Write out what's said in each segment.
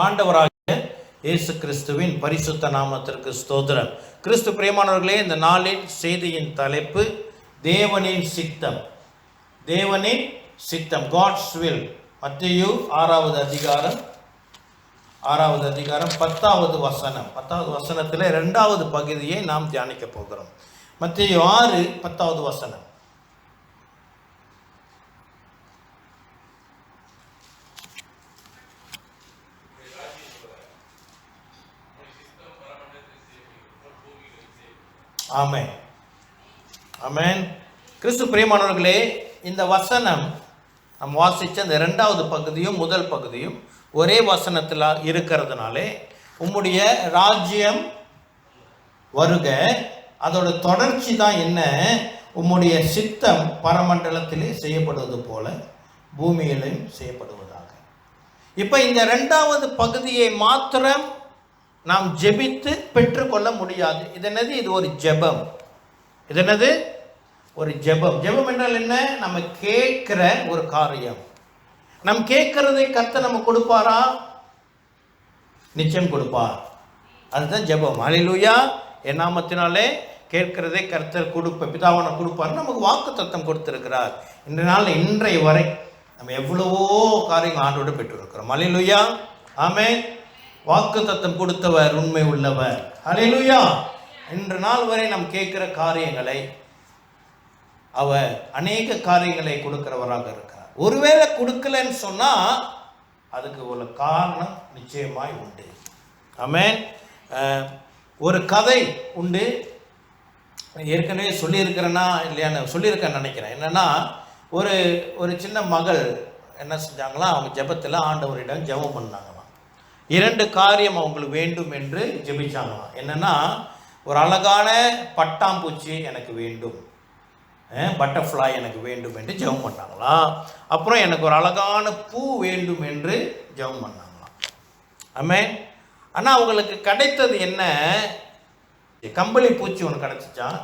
ஆண்டவராகிய இயேசு கிறிஸ்துவின் பரிசுத்த நாமத்திற்கு ஸ்தோத்திரம். கிறிஸ்து பிரியமானவர்களே, இந்த நாளின் செய்தியின் தலைப்பு தேவனின் சித்தம். தேவனின் சித்தம், காட்ஸ் வில். மத்தேயு 6வது அதிகாரம் 10வது வசனம். 10வது வசனத்தில் 2வது பகுதியை நாம் தியானிக்க போகிறோம். மத்தேயு 6 10வது வசனம். ஆமென், ஆமென். கிறிஸ்து பிரியமானவர்களே, இந்த வசனம் நம்ம வாசித்த இந்த 2வது பகுதியும் முதல் பகுதியும் ஒரே வசனத்தில் இருக்கிறதுனாலே உம்முடைய ராஜ்யம் வருக, அதோட தொடர்ச்சி தான் என்ன? உம்முடைய சித்தம் பரமண்டலத்திலே செய்யப்படுவது போல பூமியிலும் செய்யப்படுவதாக. இப்போ இந்த 2வது பகுதியை மாத்திரம் நாம் ஜெபித்து பெற்றுக்கொள்ள முடியாது. இது என்னது? இது ஒரு ஜெபம். இது என்னது? ஒரு ஜெபம். ஜெபம் என்றால் என்ன? நம்ம கேட்கிற ஒரு காரியம். நம்ம கேட்கறதை கர்த்தர் நம்ம கொடுப்பாரா? நிச்சயம் கொடுப்பார். அதுதான் ஜெபம். ஹல்லேலூயா. என் நாமத்தினாலே கேட்கிறதை கர்த்தர் பிதாவான கொடுப்பார். நமக்கு வாக்குத்தத்தம் கொடுத்திருக்கிறார். இன்றைய வரை நம்ம எவ்வளவோ காரியங்கள் ஆண்டோடு பெற்றிருக்கிறோம். ஹல்லேலூயா. ஆமென். வாக்குத்தத்தம் கொடுத்தவர் உண்மை உள்ளவர். ஹல்லேலூயா. இன்று நாள் வரை நாம் கேட்கிற காரியங்களை அவர் அநேக காரியங்களை கொடுக்கிறவராக இருக்கிறார். ஒருவேளை கொடுக்கலன்னு சொன்னா அதுக்கு ஒரு காரணம் நிச்சயமாய் உண்டு. ஆமென். ஒரு கதை உண்டு. ஏற்கனவே சொல்லியிருக்கிறேன்னா இல்லையான்னு சொல்லியிருக்கேன்னு நினைக்கிறேன். என்னன்னா, ஒரு சின்ன மகள் என்ன செஞ்சாங்களா, அவங்க ஜெபத்தில் ஆண்டவரிடம் ஜெபம் பண்ணாங்களாம். 2 காரியம் அவங்களுக்கு வேண்டும் என்று ஜெபிச்சாங்களாம். என்னன்னா, ஒரு அழகான பட்டாம்பூச்சி எனக்கு வேண்டும், பட்டர்ஃப்ளை எனக்கு வேண்டும் என்று ஜெபம் பண்ணாங்களாம். அப்புறம் எனக்கு ஒரு அழகான பூ வேண்டும் என்று ஜெபம் பண்ணாங்களாம். ஆமென். ஆனால் அவங்களுக்கு கிடைத்தது என்ன? கம்பளி பூச்சி ஒன்று கிடச்சிச்சான்.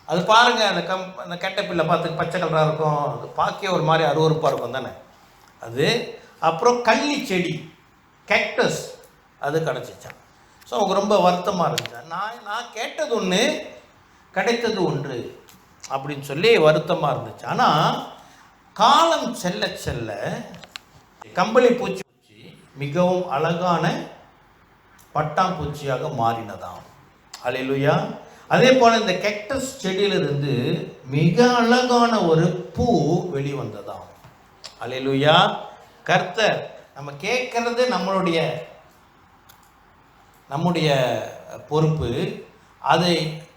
அது பாருங்கள், அந்த கெட்டப்பில்லை பார்த்து பச்சை கலராக இருக்கும், அது பார்க்க ஒரு மாதிரி அருவருப்பாக இருக்கும் தானே அது. அப்புறம் கள்ளி செடி, கேக்டஸ், அது கிடச்சிச்சான். ஸோ அவங்க ரொம்ப வருத்தமாக இருந்துச்சான். நான் கேட்டது ஒன்று, கிடைத்தது ஒன்று அப்படின்னு சொல்லி வருத்தமாக இருந்துச்சு. ஆனால் காலம் செல்ல செல்ல கம்பளி பூச்சி மிகவும் அழகான பட்டாம்பூச்சியாக மாறினதாம். ஹல்லேலூயா. அதே போல் இந்த கேக்டஸ் செடியிலிருந்து மிக அழகான ஒரு பூ வெளிவந்ததாம். ஹல்லேலூயா. கர்த்தர் நம்ம கேட்கறது நம்முடைய பொறுப்பு. அதை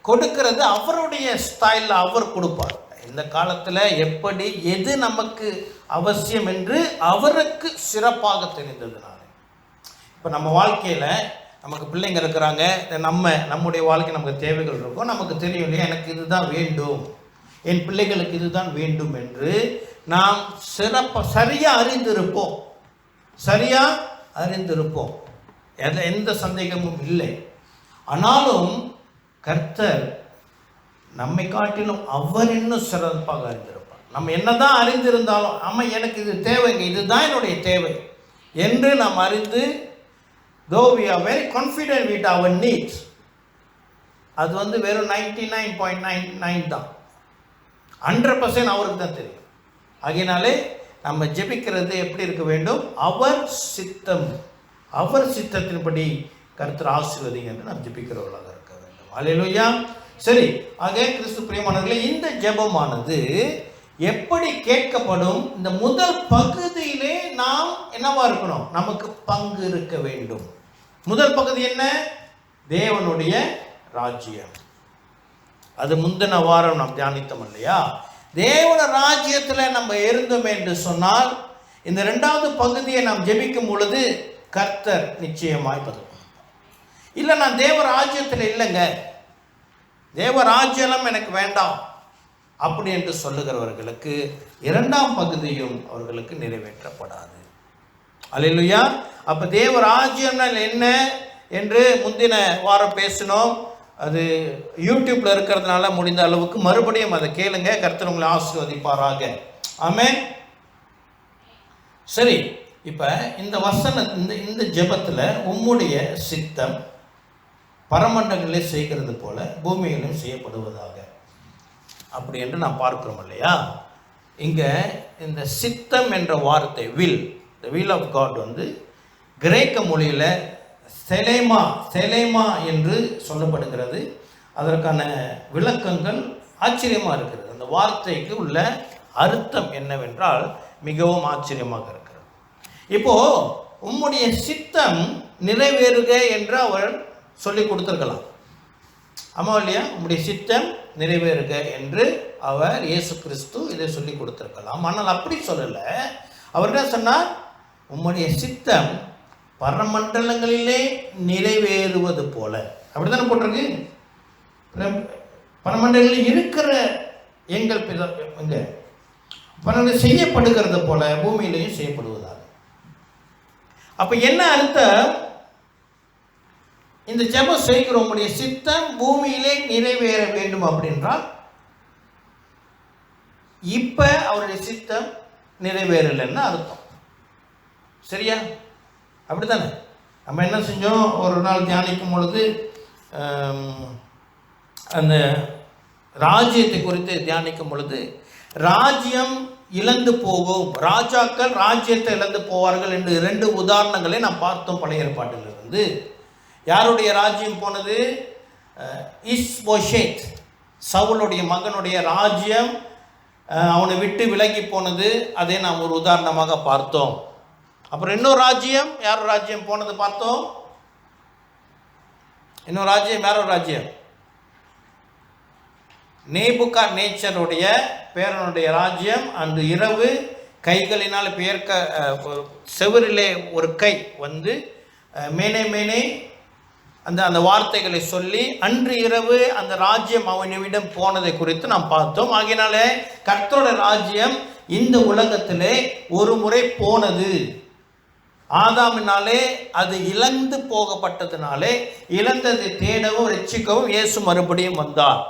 கொடுக்கிறது அவருடைய ஸ்டைலில் அவர் கொடுப்பார். இந்த காலத்தில் எப்படி எது நமக்கு அவசியம் என்று அவருக்கு சிறப்பாக தெரிந்ததுனால. இப்போ நம்ம வாழ்க்கையில் நமக்கு பிள்ளைங்க இருக்கிறாங்க, நம்முடைய வாழ்க்கை நமக்கு தேவைகள் இருக்கும். நமக்கு தெரியும் இல்லையா, எனக்கு இதுதான் வேண்டும், என் பிள்ளைகளுக்கு இதுதான் வேண்டும் என்று நாம் சரியாக அறிந்திருப்போம். எந்த சந்தேகமும் இல்லை. ஆனாலும் கர்த்தர் நம்மை காட்டிலும் அவர் இன்னும் சிறப்பாக அறிந்திருப்பார். நம்ம என்னதான் அறிந்திருந்தாலும், ஆமாம் எனக்கு இது தேவைங்க, இதுதான் என்னுடைய தேவை என்று நாம் அறிந்து, though we are very confident with our needs, அது வெறும் 99.99 தான், 100% அவருக்கு தான் தெரியும். ஆகையினாலே நம்ம ஜெபிக்கிறது எப்படி இருக்க வேண்டும்? அவர் சித்தத்தின்படி கர்த்தர் ஆசீர்வதிங்க என்று நாம் ஜெபிக்கிறவர்களாக இருக்க வேண்டும். ஹல்லேலூயா. சரி, ஆக கிறிஸ்து பிரியமானவர்களே, இந்த ஜெபமானது எப்படி கேட்கப்படும்? இந்த முதல் பகுதியிலே நாம் என்னவா இருக்கணும்? நமக்கு பங்கு இருக்க வேண்டும். முதல் பகுதி என்ன? தேவனுடைய ராஜ்யம். அது முந்தின வாரம் நாம் தியானித்தோம் இல்லையா? தேவன ராஜ்யத்தில் நம்ம இருந்தோம் என்று சொன்னால், இந்த 2வது பகுதியை நாம் ஜெபிக்கும் பொழுது கர்த்தர் நிச்சயமாய் பதில். இல்லை, நான் தேவ ராஜ்யத்தில் இல்லைங்க, தேவ ராஜ்யம் எனக்கு வேண்டாம் அப்படி என்று சொல்லுகிறவர்களுக்கு 2ஆம் பகுதியும் அவர்களுக்கு நிறைவேற்றப்படாது. ஹல்லேலூயா. அப்போ தேவ ராஜ்யம் என்ன என்று முந்தின வாரம் பேசினோம். அது யூடியூப்ல இருக்கிறதுனால முடிந்த அளவுக்கு மறுபடியும் அதை கேளுங்க. கர்த்தர் உங்களை ஆசீர்வதிப்பாராக. ஆமென். சரி, இப்போ இந்த இந்த ஜெபத்தில் உம்முடைய சித்தம் பரமண்டங்களிலே செய்கிறது போல பூமியிலும் செய்யப்படுவதாக அப்படி என்று நாம் பார்க்கிறோம் இல்லையா. இங்கே இந்த சித்தம் என்ற வார்த்தை த வில் ஆஃப் காட் கிரேக்க மொழியில் செலேமா என்று சொல்லப்படுகிறது. அதற்கான விளக்கங்கள் ஆச்சரியமாக இருக்கிறது. அந்த வார்த்தைக்கு உள்ள அர்த்தம் என்னவென்றால் மிகவும் ஆச்சரியமாக இருக்கிறது. இப்போது உம்முடைய சித்தம் நிறைவேறுக என்று அவர் சொல்லி கொடுத்துருக்கலாம். ஆமாம் இல்லையா? உம்முடைய சித்தம் நிறைவேறுக என்று அவர் இயேசு கிறிஸ்து இதை சொல்லி கொடுத்துருக்கலாம். ஆனால் அப்படி சொல்லலை. அவர் என்ன சொன்னார்? உம்முடைய சித்தம் பரமண்டலங்களிலே நிறைவேறுவது போல. அப்படி தானே போட்டிருக்கு. பரமண்டலங்களில் இருக்கிற எங்கள் பரமண்டலம் செய்யப்படுகிறது போல பூமியிலையும் செய்யப்படுவதாக. அப்போ என்ன அர்த்தம்? இந்த ஜெபம் செய்கிற உங்களுடைய சித்தம் பூமியிலே நிறைவேற வேண்டும் அப்படின்றால் இப்ப அவருடைய சித்தம் நிறைவேறலைன்னு அர்த்தம். சரியா? அப்படித்தானே? நம்ம என்ன செஞ்சோம்? ஒரு நாள் தியானிக்கும் பொழுது அந்த ராஜ்யத்தை குறித்து தியானிக்கும் பொழுது ராஜ்யம் இழந்து போகும், ராஜாக்கள் ராஜ்யத்தை இழந்து போவார்கள் என்று 2 உதாரணங்களை நாம் பார்த்தோம் பழைய ஏற்பாட்டிலிருந்து. யாருடைய ராஜ்யம் போனது? இஸ்போஷேத், சவுலுடைய மகனுடைய ராஜ்யம் அவனை விட்டு விலகி போனது. அதை நாம் ஒரு உதாரணமாக பார்த்தோம். அப்புறம் இன்னொரு ராஜ்யம், யார் ராஜ்யம் போனது பார்த்தோம். இன்னொரு ராஜ்யம், யாரோ ராஜ்யம், நேபுகாத்நேச்சருடைய பேரனுடைய ராஜ்யம். அன்று இரவு கைகளினால் பெயர்க்க செவரிலே ஒரு கை மேனே மேனே அந்த வார்த்தைகளை சொல்லி அன்று இரவு அந்த ராஜ்யம் அவனிடம் போனதை குறித்து நாம் பார்த்தோம். ஆகையினால கர்த்தருடைய ராஜ்யம் இந்த உலகத்திலே ஒரு முறை போனது. ஆதாமினாலே அது இழந்து போகப்பட்டதுனாலே இழந்ததை தேடவும் ரட்சிக்கவும் இயேசு மறுபடியும் வந்தார்.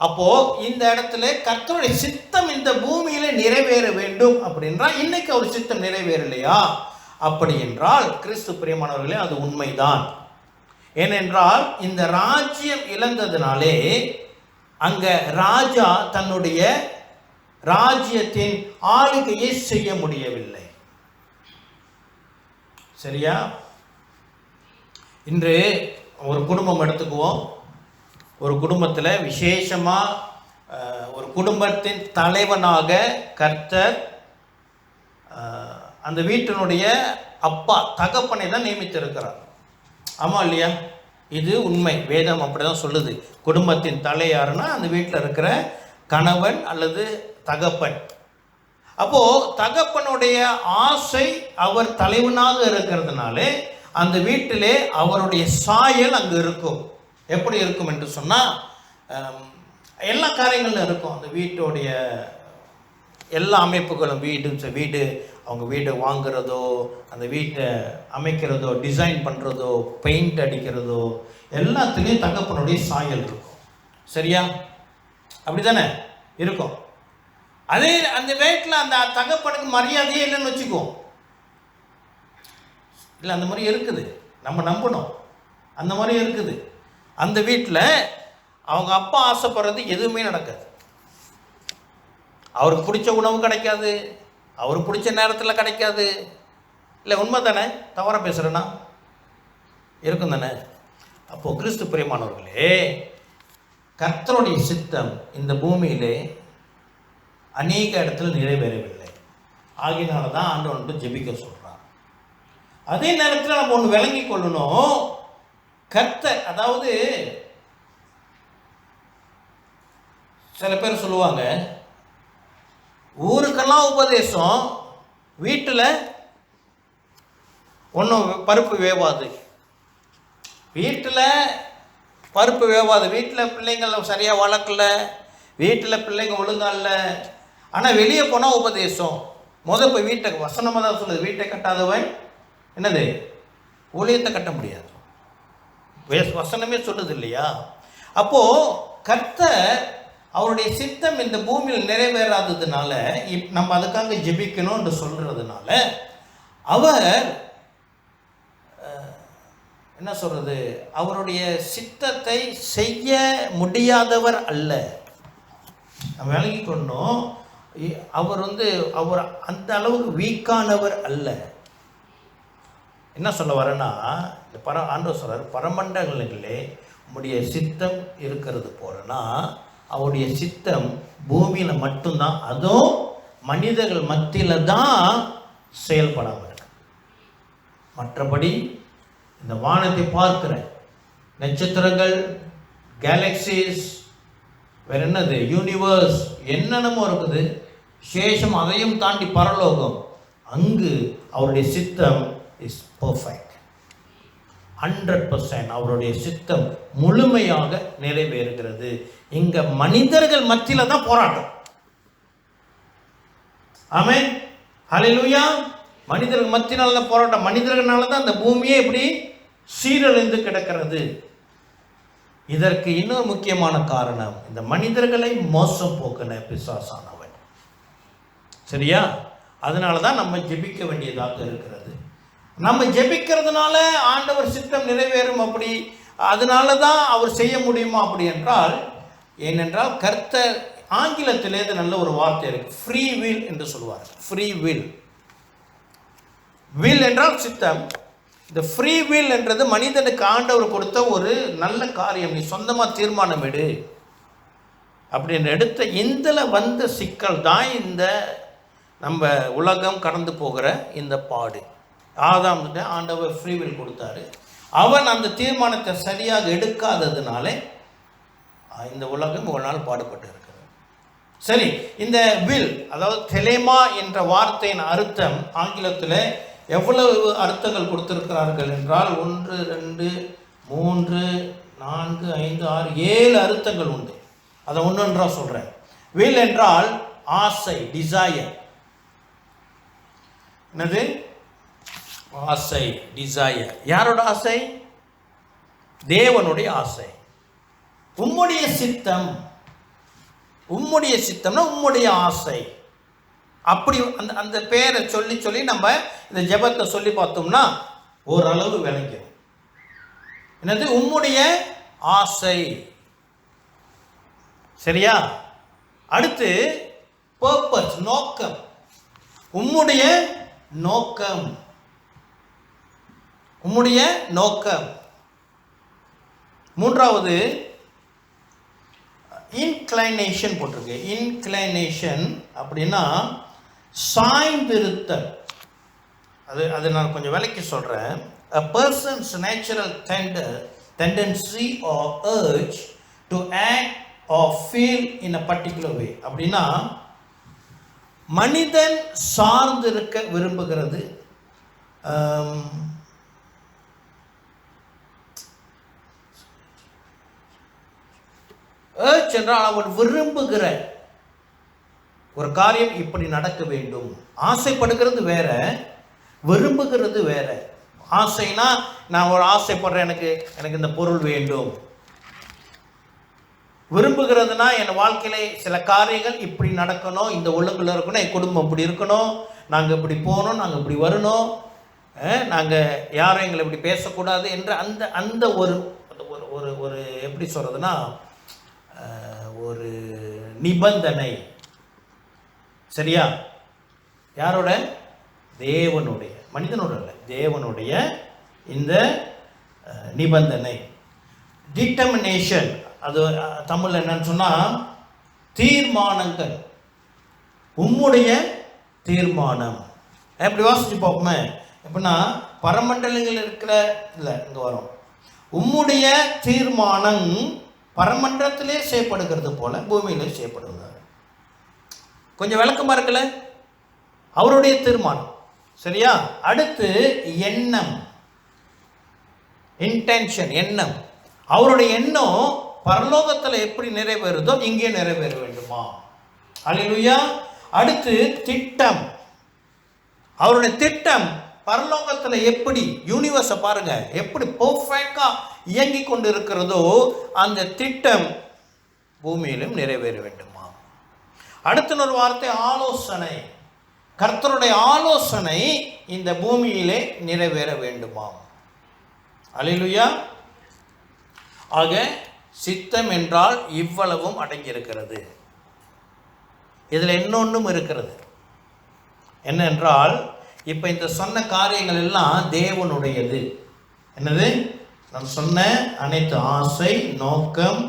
அப்போ இந்த இடத்துல கர்த்தருடைய சித்தம் இந்த பூமியிலே நிறைவேற வேண்டும் அப்படின்றா இன்னைக்கு அவர் சித்தம் நிறைவேறலையா? அப்படி என்றால் கிறிஸ்து பிரியமானவர்களே அது உண்மைதான். ஏனென்றால் இந்த ராஜ்யம் இழந்ததினாலே அங்க ராஜா தன்னுடைய ராஜ்யத்தின் ஆளுகையை செய்ய முடியவில்லை. சரியா? இன்று ஒரு குடும்பம் எடுத்துக்குவோம். ஒரு குடும்பத்தில் விசேஷமாக ஒரு குடும்பத்தின் தலைவனாக கர்த்தர் அந்த வீட்டினுடைய அப்பா தகப்பனை தான் நியமித்திருக்கிறார். ஆமாம் இல்லையா? இது உண்மை. வேதம் அப்படி தான் சொல்லுது. குடும்பத்தின் தலை யாருன்னா அந்த வீட்டில் இருக்கிற கணவன் அல்லது தகப்பன். அப்போது தகப்பனுடைய ஆசை அவர் தலைவனாக இருக்கிறதுனாலே அந்த வீட்டிலே அவருடைய சாயல் அங்கே இருக்கும். எப்படி இருக்கும் என்று சொன்னால் எல்லா காரியங்களும் இருக்கும். அந்த வீட்டுடைய எல்லா அமைப்புகளும், வீடு அவங்க வீடை வாங்குறதோ, அந்த வீட்டை அமைக்கிறதோ, டிசைன் பண்ணுறதோ, பெயிண்ட் அடிக்கிறதோ எல்லாத்துலேயும் தகப்பனுடைய சாயல் இருக்கும். சரியா? அப்படி தானே இருக்கும். அதே அந்த வீட்டில் அந்த தகப்பனுக்கு மரியாதையே இல்லைன்னு வச்சுக்குவோம். இல்லை, அந்த மாதிரி இருக்குது. நம்ம நம்பணும். அந்த மாதிரி இருக்குது. அந்த வீட்டில் அவங்க அப்பா ஆசைப்படுறது எதுவுமே நடக்காது. அவருக்கு பிடிச்ச உணவு கிடைக்காது, அவருக்கு பிடிச்ச நேரத்தில் கிடைக்காது. இல்லை, உண்மை தானே? தவறாக பேசுகிறேன்னா இருக்கும் தானே? அப்போது கிறிஸ்து பிரியமானவர்களே, கர்த்தருடைய சித்தம் இந்த பூமியிலே அநேக இடத்துல நிறைவேறவில்லை. ஆகினால தான் ஆண்டவன் ஜெபிக்க சொல்கிறார். அதே நேரத்தில் நம்ம ஒன்று விளங்கி கொள்ளணும். கர்த்தர், அதாவது சில பேர் சொல்லுவாங்க ஊருக்கெல்லாம் உபதேசம், வீட்டில் ஒன்றும் பருப்பு வேவாது. வீட்டில் பருப்பு வேவாது. வீட்டில் பிள்ளைங்களை சரியாக வளர்க்கல, வீட்டில் பிள்ளைங்க ஒழுங்கா இல்லை. ஆனால் வெளியே போனால் உபதேசம். இப்போ வீட்டை வசனமாக தான் சொல்லுது, வீட்டை கட்டாதவன் என்னது ஊழியத்தை கட்ட முடியாது. வசனமே சொல்லுது இல்லையா? அப்போது கர்த்தர் அவருடைய சித்தம் இந்த பூமியில் நிறைவேறாததுனால நம்ம அதுக்காக ஜெபிக்கணும்னு சொல்கிறதுனால அவர் என்ன சொல்றது, அவருடைய சித்தத்தை செய்ய முடியாதவர் அல்ல. நம்ம விளங்கி கொண்டோம். அவர் அவர் அந்த அளவுக்கு வீக்கானவர் அல்ல. என்ன சொல்ல வரேன்னா, இந்த ஆண்டவர் சொல்றார், பரமண்டலங்களே உம்முடைய சித்தம் இருக்கிறது போலனா அவருடைய சித்தம் பூமியில் மட்டும்தான், அதுவும் மனிதர்கள் மத்தியில் தான் செயல்படாமல் இருக்கு. மற்றபடி இந்த வானத்தை பார்க்கிற நட்சத்திரங்கள், கேலக்சிஸ், வேற என்னது, யூனிவர்ஸ், என்னென்னமோ இருக்குது, சேஷம், அதையும் தாண்டி பரலோகம், அங்கு அவருடைய சித்தம் இஸ் பர்ஃபெக்ட். 100% அவருடைய சித்தம் முழுமையாக நிறைவேறுகிறது. இங்க மனிதர்கள் மத்தியில தான் போராட்டம். ஆமென், ஹல்லேலூயா. மனிதர்கள் மத்தியினால தான் போராட்டம். மனிதர்களால தான் அந்த பூமியே இப்படி சீரழிந்து கிடக்கிறது. இதற்கு இன்னொரு முக்கியமான காரணம், இந்த மனிதர்களை மோசம் போக்கின பிசாசானவன். சரியா? அதனால தான் நம்ம ஜெபிக்க வேண்டியதாக இருக்கிறது. நம்ம ஜெபிக்கிறதுனால ஆண்டவர் சித்தம் நிறைவேறும் அப்படி, அதனால தான் அவர் செய்ய முடியுமா அப்படி என்றால், ஏனென்றால் கர்த்தர், ஆங்கிலத்திலே நல்ல ஒரு வார்த்தை இருக்கு, ஃப்ரீ வில் என்று சொல்வார். ஃப்ரீ வில், வில் என்றால் சித்தம். இந்த ஃப்ரீ வில் என்றது மனிதனுக்கு ஆண்டவர் கொடுத்த ஒரு நல்ல காரியம். நீ சொந்தமாக தீர்மானம் எடு அப்படின்னு எடுத்த இதில் வந்த சிக்கல் தான் இந்த நம்ம உலகம் கடந்து போகிற இந்த பாடு. ஆதாம் ஆண்டவர் ஃப்ரீ வில் கொடுத்தாரு. அவன் அந்த தீர்மானத்தை சரியாக எடுக்காததுனாலே இந்த உலகம் ஒரு நாள் பாடுபட்டு இருக்கிறது. சரி, இந்த வில், அதாவது தெலேமா என்ற வார்த்தையின் அர்த்தம் ஆங்கிலத்தில் எவ்வளவு அர்த்தங்கள் கொடுத்திருக்கிறார்கள் என்றால் 1, 2, 3, 4, 5, 6, 7 அர்த்தங்கள் உண்டு. அதை ஒன்றொன்றா சொல்றேன். வில் என்றால் ஆசை, டிசையர். என்னது? ஆசை, டிசையர். யாரோட ஆசை? தேவனுடைய ஆசை. உம்முடைய சித்தம், உம்முடைய சித்தம்னா உம்முடைய ஆசை. அப்படி அந்த அந்த பேரை சொல்லி சொல்லி நம்ம இந்த ஜெபத்தை சொல்லி பார்த்தோம்னா ஓரளவு விளங்கிடும். என்னது? உம்முடைய ஆசை. சரியா? அடுத்து பர்பஸ், நோக்கம். உம்முடைய நோக்கம், உம்முடைய நோக்கம். மூன்றாவது இன்க்ளைனேஷன் போட்டிருக்கு. இன்க்ளைனேஷன் அப்படின்னா சாய்ந்திருத்தல். அது நான் கொஞ்சம் விலைக்கு சொல்கிறேன். A person's natural tendency or urge to act or feel in a particular way. அப்படின்னா மனிதன் சார்ந்திருக்க விரும்புகிறது. urge என்றால் அவன் விரும்புகிற ஒரு காரியம் இப்படி நடக்க வேண்டும். ஆசைப்படுகிறது வேற, விரும்புகிறது வேற. ஆசைனா நான் ஒரு ஆசைப்படுறேன், எனக்கு இந்த பொருள் வேண்டும். விரும்புகிறதுனா என் வாழ்க்கையில சில காரியங்கள் இப்படி நடக்கணும், இந்த ஒழுங்குல இருக்கணும், என் குடும்பம் இப்படி இருக்கணும், நாங்கள் இப்படி போகணும், நாங்கள் இப்படி வரணும், நாங்கள் யாரும் எங்களை இப்படி பேசக்கூடாது என்ற அந்த அந்த ஒரு ஒரு ஒரு எப்படி சொல்றதுன்னா ஒரு நிபந்தனை. சரியா? யாரோட? தேவனுடைய, மனிதனோட இல்லை, தேவனுடைய இந்த நிபந்தனை. டிட்டர்மினேஷன், அது தமிழ் என்னன்னு சொன்னா தீர்மானங்கள். உம்முடைய தீர்மானம். எப்படி வாசிச்சு பார்ப்போமே. எப்படின்னா பரமண்டலங்கள் இருக்கிற இல்லை, இங்கே வரும். உம்முடைய தீர்மானம் பரமண்டலத்திலே செய்யப்படுகிறது போல பூமியிலே செய்யப்படுகிறது. கொஞ்சம் விளக்கமா இருக்குல்ல? அவருடைய தீர்மானம். சரியா? அடுத்து எண்ணம், இன்டென்ஷன், எண்ணம். அவருடைய எண்ணம் பரலோகத்தில் எப்படி நிறைவேறுதோ இங்கே நிறைவேற வேண்டுமா? அல்லேலூயா. அடுத்து திட்டம். அவருடைய திட்டம் பரலோகத்தில் எப்படி, யூனிவர்ஸை பாருங்க எப்படி பெர்ஃபெக்டா இயங்கி கொண்டு இருக்கிறதோ அந்த திட்டம் பூமியிலும் நிறைவேற வேண்டுமா? அடுத்த ஒரு வார்த்தை ஆலோசனை. கர்த்தருடைய ஆலோசனை இந்த பூமியிலே நிறைவேற வேண்டுமாம். அல்லேலூயா. ஆக சித்தம் என்றால் இவ்வளவும் அடங்கியிருக்கிறது. இதில் இன்னொன்றும் இருக்கிறது. என்னென்றால், இப்போ இந்த சொன்ன காரியங்கள் எல்லாம் தேவனுடையது. என்னது? நான் சொன்ன அனைத்து ஆசை, நோக்கம்,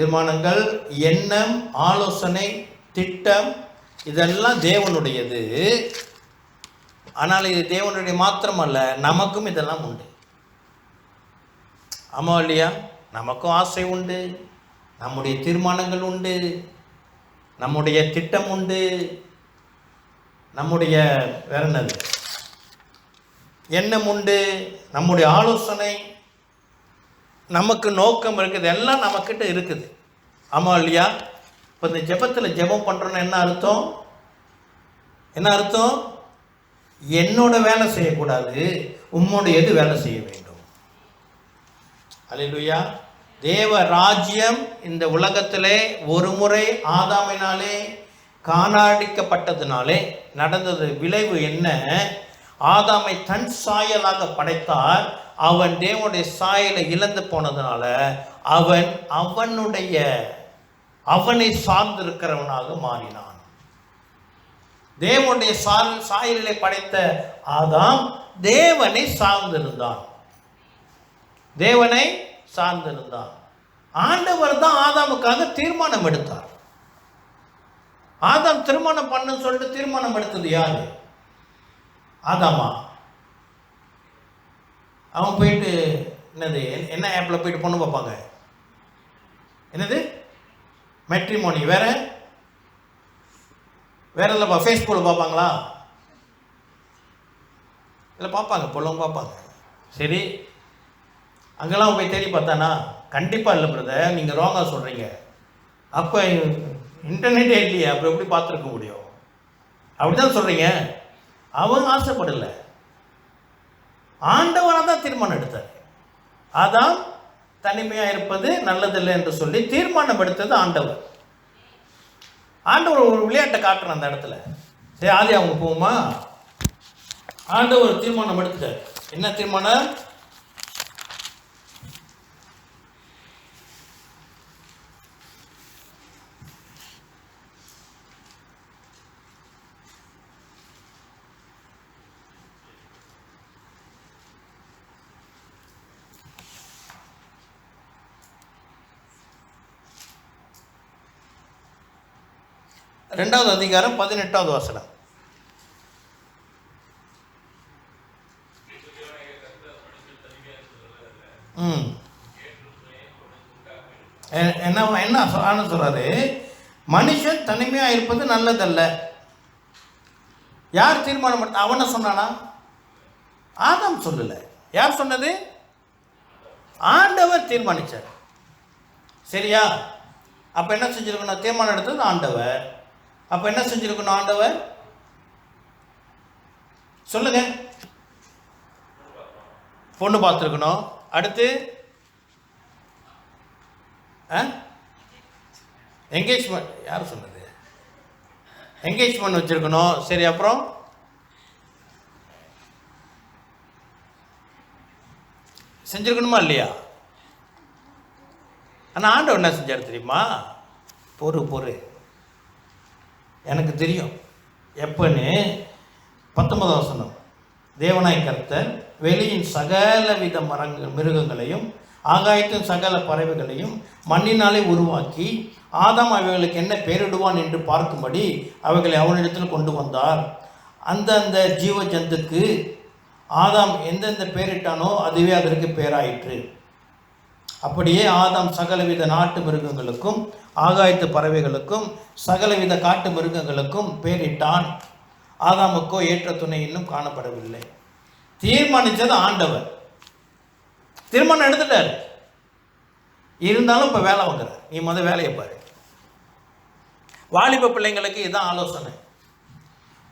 தீர்மானங்கள், எண்ணம், ஆலோசனை, திட்டம், இதெல்லாம் தேவனுடையது. ஆனால் இது தேவனுடைய மாத்திரமல்ல, நமக்கும் இதெல்லாம் உண்டு. ஆமாம் இல்லையா? நமக்கும் ஆசை உண்டு, நம்முடைய தீர்மானங்கள் உண்டு, நம்முடைய திட்டம் உண்டு, நம்முடைய வேற என்னது எண்ணம் உண்டு, நம்முடைய ஆலோசனை, நமக்கு நோக்கம் இருக்குது, எல்லாம் நம்மக்கிட்ட இருக்குது. ஆமாம் இல்லையா? இப்போ இந்த ஜெபத்தில் ஜெபம் பண்ணுறோன்னு என்ன அர்த்தம்? என்ன அர்த்தம்? என்னோட வேலை செய்யக்கூடாது, உம்முடையது வேலை செய்ய வேண்டும். அல்லேலூயா. தேவ ராஜ்யம் இந்த உலகத்திலே ஒரு முறை ஆதாமினாலே காணாடிக்கப்பட்டதுனாலே நடந்தது விளைவு என்ன? ஆதாமை தன் சாயலாக படைத்தார். அவன் தேவனுடைய சாயலை இழந்து போனதுனால அவனை சார்ந்திருக்கிறவனாக மாறினான். தேவனுடைய சாயலை படைத்த ஆதாம் தேவனை சார்ந்திருந்தான். ஆண்டவர் தான் ஆதாமுக்காக தீர்மானம் எடுத்தார். ஆதாம் திருமணம் பண்ணு சொல்லிட்டு தீர்மானம் எடுத்தது யாரு? ஆதாமா? அவன் போயிட்டு என்னது, என்ன ஆப்பில் போயிட்டு பொண்ணு பார்ப்பாங்க? என்னது? மெட்ரிமோனி. வேற இல்லைப்பா, ஃபேஸ்புக்கில் பார்ப்பாங்களா? இல்லை பார்ப்பாங்க, பொண்ணுங்க பார்ப்பாங்க. சரி, அங்கெல்லாம் போய் தேடி பார்த்தானா? கண்டிப்பாக இல்லை பிரதர், நீங்கள் ராங்காக சொல்கிறீங்க. அப்போ இன்டர்நெட்டே இல்லையே, அப்புறம் எப்படி பார்த்துருக்க முடியும்? அப்படி தான் சொல்கிறீங்க. அவங்க ஆசைப்படலை, ஆண்டவராக தான் தீர்மானம் எடுத்தார். அதான் தனிமையாக இருப்பது நல்லதில்லை என்று சொல்லி தீர்மானம் எடுத்தது ஆண்டவர். ஒரு விளையாட்டை காட்டுறேன் அந்த இடத்துல. சரி, ஆதி அவங்க போகுமா? ஆண்டவர் தீர்மானம் எடுத்தார். என்ன தீர்மானம்? ரெண்டாவது அதிகாரம் 18வது வசனம். என்ன சொல்றாரு? மனுஷன் தனிமையாக இருப்பது நல்லதல்ல. யார் தீர்மானம் பண்ண? அவனை சொன்னானா? ஆதாம் சொல்லல. யார் சொன்னது? ஆண்டவர் தீர்மானிச்சார். சரியா? அப்ப என்ன செஞ்சிருக்கணும்? தீர்மானம் எடுத்தது ஆண்டவர். அப்ப என்ன செஞ்சிருக்கணும் ஆண்டவர்? சொல்லுங்க. பொண்ணு பார்த்துருக்கணும். அடுத்து என்கேஜ்மெண்ட். யார் சொன்னது? என்கேஜ்மெண்ட் வச்சிருக்கணும். சரி, அப்புறம் செஞ்சிருக்கணுமா இல்லையா? ஆனால் ஆண்டவர் என்ன செஞ்சார் தெரியுமா? பொறு எனக்கு தெரியும் எப்பன்னு. 19வது வசனம். தேவனாய் கர்த்தர் வெளியின் சகலவித மிருகங்களையும் ஆகாயத்தின் சகல பறவைகளையும் மண்ணினாலே உருவாக்கி ஆதாம் அவைகளுக்கு என்ன பெயரிடுவான் என்று பார்க்கும்படி அவைகளை அவனிடத்தில் கொண்டு வந்தார். அந்தந்த ஜீவ ஜந்துக்கு ஆதாம் எந்தெந்த பெயரிட்டானோ அதுவே அதற்கு பெயராயிற்று. அப்படியே ஆதாம் சகலவித நாட்டு மிருகங்களுக்கும் ஆகாயத்து பறவைகளுக்கும் சகலவித காட்டு மிருகங்களுக்கும் பெயரிட்டான். ஆதாமுக்கோ ஏற்ற துணை இன்னும் காணப்படவில்லை. தீர்மானித்தது ஆண்டவர். தீர்மானம் எடுத்துட்டார். இருந்தாலும் இப்போ வேலை வாங்குறார். நீ முதல் வேலையை பாரு. வாலிப பிள்ளைங்களுக்கு இதுதான் ஆலோசனை.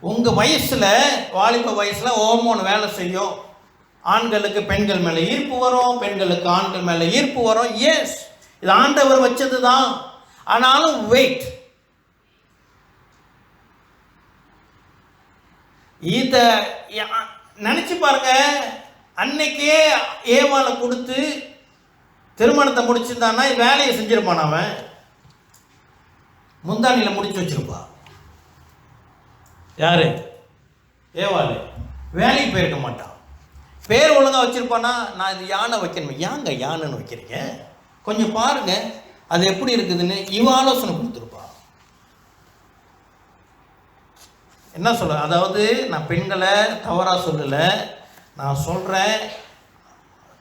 உங்கள் வயசில், வாலிப வயசில் ஹோமோன் வேலை செய்யும். ஆண்களுக்கு பெண்கள் மேலே ஈர்ப்பு வரும், பெண்களுக்கு ஆண்கள் மேலே ஈர்ப்பு வரும். எஸ், இது ஆண்டவர் வச்சது தான். ஆனாலும் வெயிட், இதை நினச்சி பாருங்க, அன்னைக்கே ஏவாளை கொடுத்து திருமணத்தை முடிச்சிருந்தான்னா வேலையை செஞ்சிருப்பான். அவன் முந்தானியில் முடிச்சு வச்சிருப்பா. யாரு? ஏவாளு. வேலைக்கு போயிருக்க மாட்டான். பேர் ஒழுங்காக வச்சிருப்பானா? நான் இது யானை வைக்கணும். ஏங்க யானைன்னு வைக்கிறீங்க? கொஞ்சம் பாருங்க அது எப்படி இருக்குதுன்னு இவ ஆலோசனை கொடுத்துருப்பா. என்ன சொல்ல, அதாவது நான் பெண்களை தவறாக சொல்லலை, நான் சொல்கிறேன்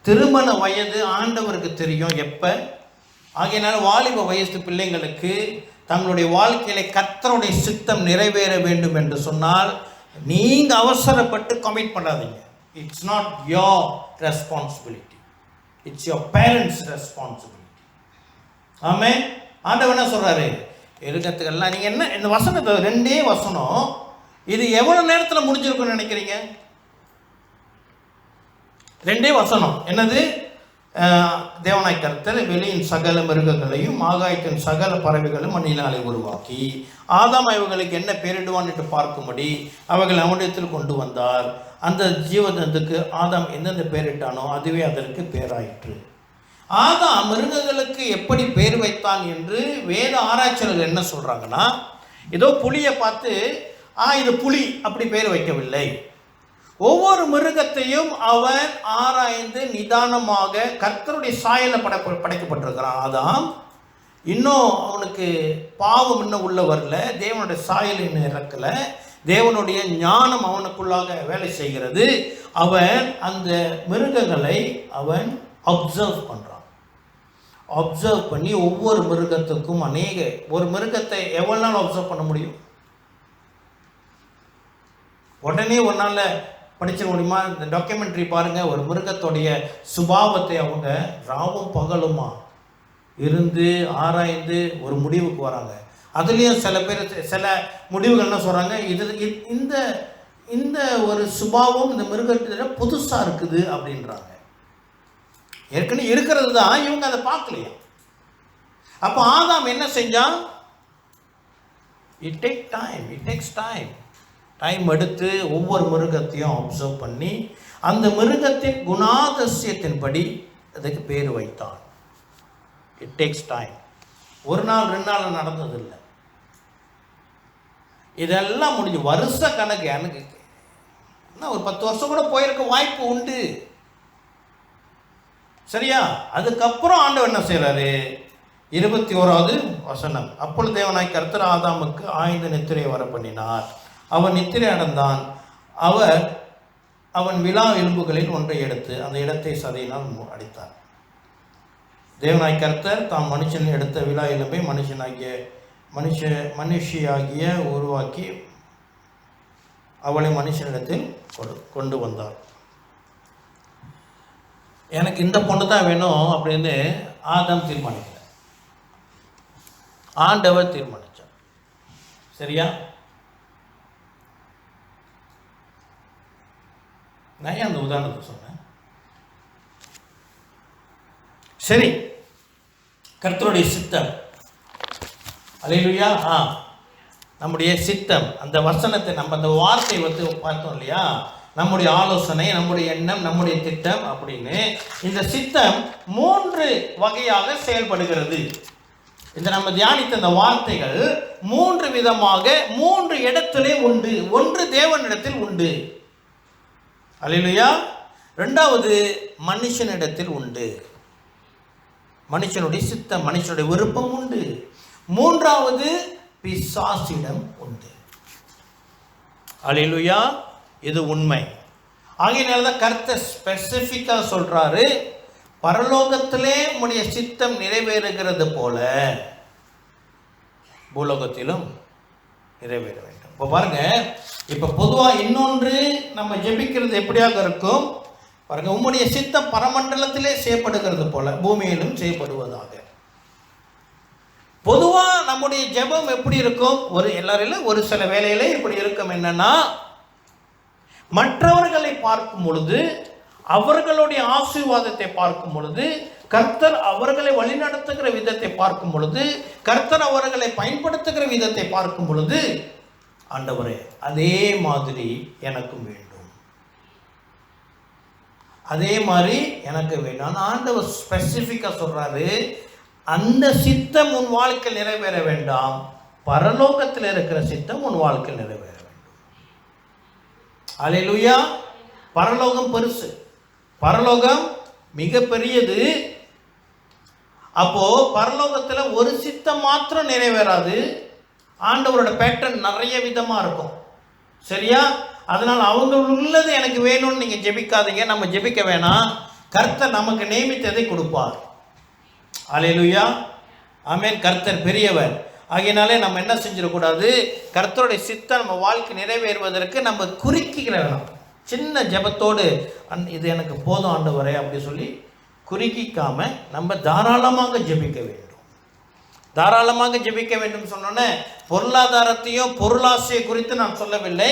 திருமண வயது ஆண்டவருக்கு தெரியும் எப்போ. ஆகையினால வாலிப வயசு பிள்ளைங்களுக்கு தங்களுடைய வாழ்க்கையில கர்த்தருடைய சித்தம் நிறைவேற வேண்டும் என்று சொன்னால் நீங்கள் அவசரப்பட்டு கமிட் பண்ணாதீங்க. It's not your responsibility, it's your parents responsibility. Amen. ஆண்டவர் என்ன சொல்கிறாரு? எழுக்கத்துக்கெல்லாம் நீங்கள் என்ன இந்த வசனத்தை 2 வசனம் இது எவ்வளோ நேரத்தில் முடிஞ்சிருக்குன்னு நினைக்கிறீங்க? 2 வசனம். என்னது? தேவனாய் கர்த்தர் வெளியின் சகல மிருகங்களையும் ஆகாயத்தின் சகல பறவைகளும் மண்ணினாலே உருவாக்கி ஆதாம் இவர்களுக்கு என்ன பேரிடுவான் என்று பார்க்கும்படி அவர்கள் அவனிடத்தில் கொண்டு வந்தார். அந்த ஜீவஜந்துக்கு ஆதாம் எந்தெந்த பேரிட்டானோ அதுவே அதற்கு பேராயிற்று. ஆதாம் மிருகங்களுக்கு எப்படி பேர் வைத்தான் என்று வேத ஆராய்ச்சியாளர்கள் என்ன சொல்கிறாங்கன்னா, ஏதோ புலியை பார்த்து இது புலி அப்படி பேர் வைக்கவில்லை. ஒவ்வொரு மிருகத்தையும் அவன் ஆராய்ந்து நிதானமாக கர்த்தருடைய சாயல படைக்கப்பட்டிருக்கிறான். ஆதாம் இன்னும் அவனுக்கு பாவம் இன்னும் உள்ள வரல, தேவனுடைய சாயல் இன்னும் இறக்கல, தேவனுடைய ஞானம் அவனுக்குள்ளாக வேலை செய்கிறது. அவன் அந்த மிருகங்களை அவன் அப்சர்வ் பண்ணுறான். அப்சர்வ் பண்ணி ஒவ்வொரு மிருகத்துக்கும் ஒரு மிருகத்தை எவ்வளோ நாள் அப்சர்வ் பண்ண முடியும்? உடனே ஒரு நாளில் படிச்சிட முடியுமா? இந்த டாக்குமெண்ட்ரி பாருங்கள். ஒரு மிருகத்துடைய சுபாவத்தை அவங்க ராவும் பகலுமா இருந்து ஆராய்ந்து ஒரு முடிவுக்கு வராங்க. அதுலேயும் சில பேர் சில முடிவுகள் என்ன சொல்கிறாங்க, இந்த ஒரு சுபாவம் இந்த மிருகத்தில் புதுசாக இருக்குது அப்படின்றாங்க. ஏற்கனவே இருக்கிறது தான், இவங்க அதை பார்க்கலையா. அப்போ ஆதாம் என்ன செஞ்சான்? இட் டேக்ஸ் டைம் எடுத்து ஒவ்வொரு மிருகத்தையும் அப்சர்வ் பண்ணி அந்த மிருகத்தின் குணாதிசயத்தின்படி அதுக்கு பேர் வைத்தான். It takes time. ஒரு நாள் 2 நாள் நடந்ததில்லை. இதெல்லாம் முடிஞ்சு வருஷ கணக்கு. எனக்கு என்ன ஒரு 10 வருஷம் கூட போயிருக்க வாய்ப்பு உண்டு. சரியா? அதுக்கப்புறம் ஆண்டவர் என்ன செய்கிறாரு? 21வது வசனம். அப்பொழுது தேவனாய் கர்த்தர் ஆதாமுக்கு ஆழ்ந்த நித்திரை வர பண்ணினார். அவன் நித்திரை அடைந்தான். அவன் விலா எலும்புகளில் ஒன்றை எடுத்து அந்த இடத்தை சதையினால் அடித்தார். தேவனாய் கர்த்தர் தாம் மனுஷன் எடுத்த விலா எலும்பை மனுஷியாகிய உருவாக்கி அவளை மனுஷனிடத்தில் கொண்டு வந்தார். எனக்கு இந்த பொண்ணு தான் வேணும் அப்படின்னு ஆதாம் தீர்மானிக்கல, ஆண்டவர் தீர்மானித்தார். சரியா? நான் ஏன் அந்த உதாரணத்தை சொன்னேன்? சரி, கர்த்தருடைய சித்தம். அல்லேலூயா. நம்முடைய சித்தம், அந்த வசனத்தை நம்ம அந்த வார்த்தை பார்த்தோம் இல்லையா? நம்முடைய ஆலோசனை, நம்முடைய எண்ணம், நம்முடைய திட்டம் அப்படின்னு இந்த சித்தம் 3 வகையாக செயல்படுகிறது. இந்த நம்ம தியானித்த இந்த வார்த்தைகள் 3 விதமாக 3 இடத்திலே உண்டு. ஒன்று தேவனிடத்தில் உண்டு. அல்லேலூயா. 2வது மனுஷனிடத்தில் உண்டு. மனுஷனுடைய சித்தம், மனுஷனுடைய விருப்பம் உண்டு. 3வது பிசாசிடம் உண்டு. அல்லேலூயா. இது உண்மை. ஆகையினால தான் கர்த்தர் ஸ்பெசிஃபிக்காக சொல்றாரு, பரலோகத்திலே உம்முடைய சித்தம் நிறைவேறுகிறது போல பூலோகத்திலும் நிறைவேற வேண்டும். இப்போ பாருங்க, இப்போ பொதுவாக இன்னொன்று நம்ம ஜெபிக்கிறது எப்படியாக இருக்கும் பாருங்க, உம்முடைய சித்தம் பரமண்டலத்திலே செய்யப்படுகிறது போல பூமியிலும் செய்யப்படுவதாக. பொதுவாக நம்முடைய ஜெபம் எப்படி இருக்கும்? எல்லாரிலும் ஒரு சில வேலையில இப்படி இருக்கும். என்னன்னா, மற்றவர்களை பார்க்கும் பொழுது, அவர்களுடைய ஆசீர்வாதத்தை பார்க்கும் பொழுது, கர்த்தர் அவர்களை வழிநடத்துகிற விதத்தை பார்க்கும் பொழுது, கர்த்தர் அவர்களை பயன்படுத்துகிற விதத்தை பார்க்கும் பொழுது, ஆண்டவரே அதே மாதிரி எனக்கும் வேண்டும், அதே மாதிரி எனக்கு வேண்டும். ஆண்டவர் ஸ்பெசிஃபிக்காக சொல்கிறாரு, அந்த சித்தம் உன் வாழ்க்கையில் நிறைவேற வேண்டாம், பரலோகத்தில் இருக்கிற சித்தம் உன் வாழ்க்கையில் நிறைவேற வேண்டும். அல்லேலூயா. பரலோகம் பெருசு, பரலோகம் மிக பெரியது. அப்போ பரலோகத்தில் ஒரு சித்தம் மாத்திரம் நிறைவேறாது, ஆண்டவரோட பேட்டர்ன் நிறைய விதமாக இருக்கும். சரியா? அதனால் அவங்க உள்ளது எனக்கு வேணும்னு நீங்கள் ஜெபிக்காதீங்க, நம்ம ஜெபிக்க வேணாம். கர்த்தர் நமக்கு நியமித்ததை கொடுப்பார். அல்லேலூயா, ஆமென். கர்த்தர் பெரியவர். ஆகையினாலே நம்ம என்ன செஞ்சிடக்கூடாது, கர்த்தருடைய சித்தம் நம்ம வாழ்க்கை நிறைவேறுவதற்கு நம்ம குறுக்கிக்கிற வேணாம். சின்ன ஜெபத்தோடு இது எனக்கு போதும் ஆண்டவரே அப்படி சொல்லி குறுக்கிக்காம நம்ம தாராளமாக ஜெபிக்க வேண்டும். தாராளமாக ஜெபிக்க வேண்டும் சொன்னோன்னே பொருளாதாரத்தையும் பொருளாசையை குறித்து நான் சொல்லவில்லை.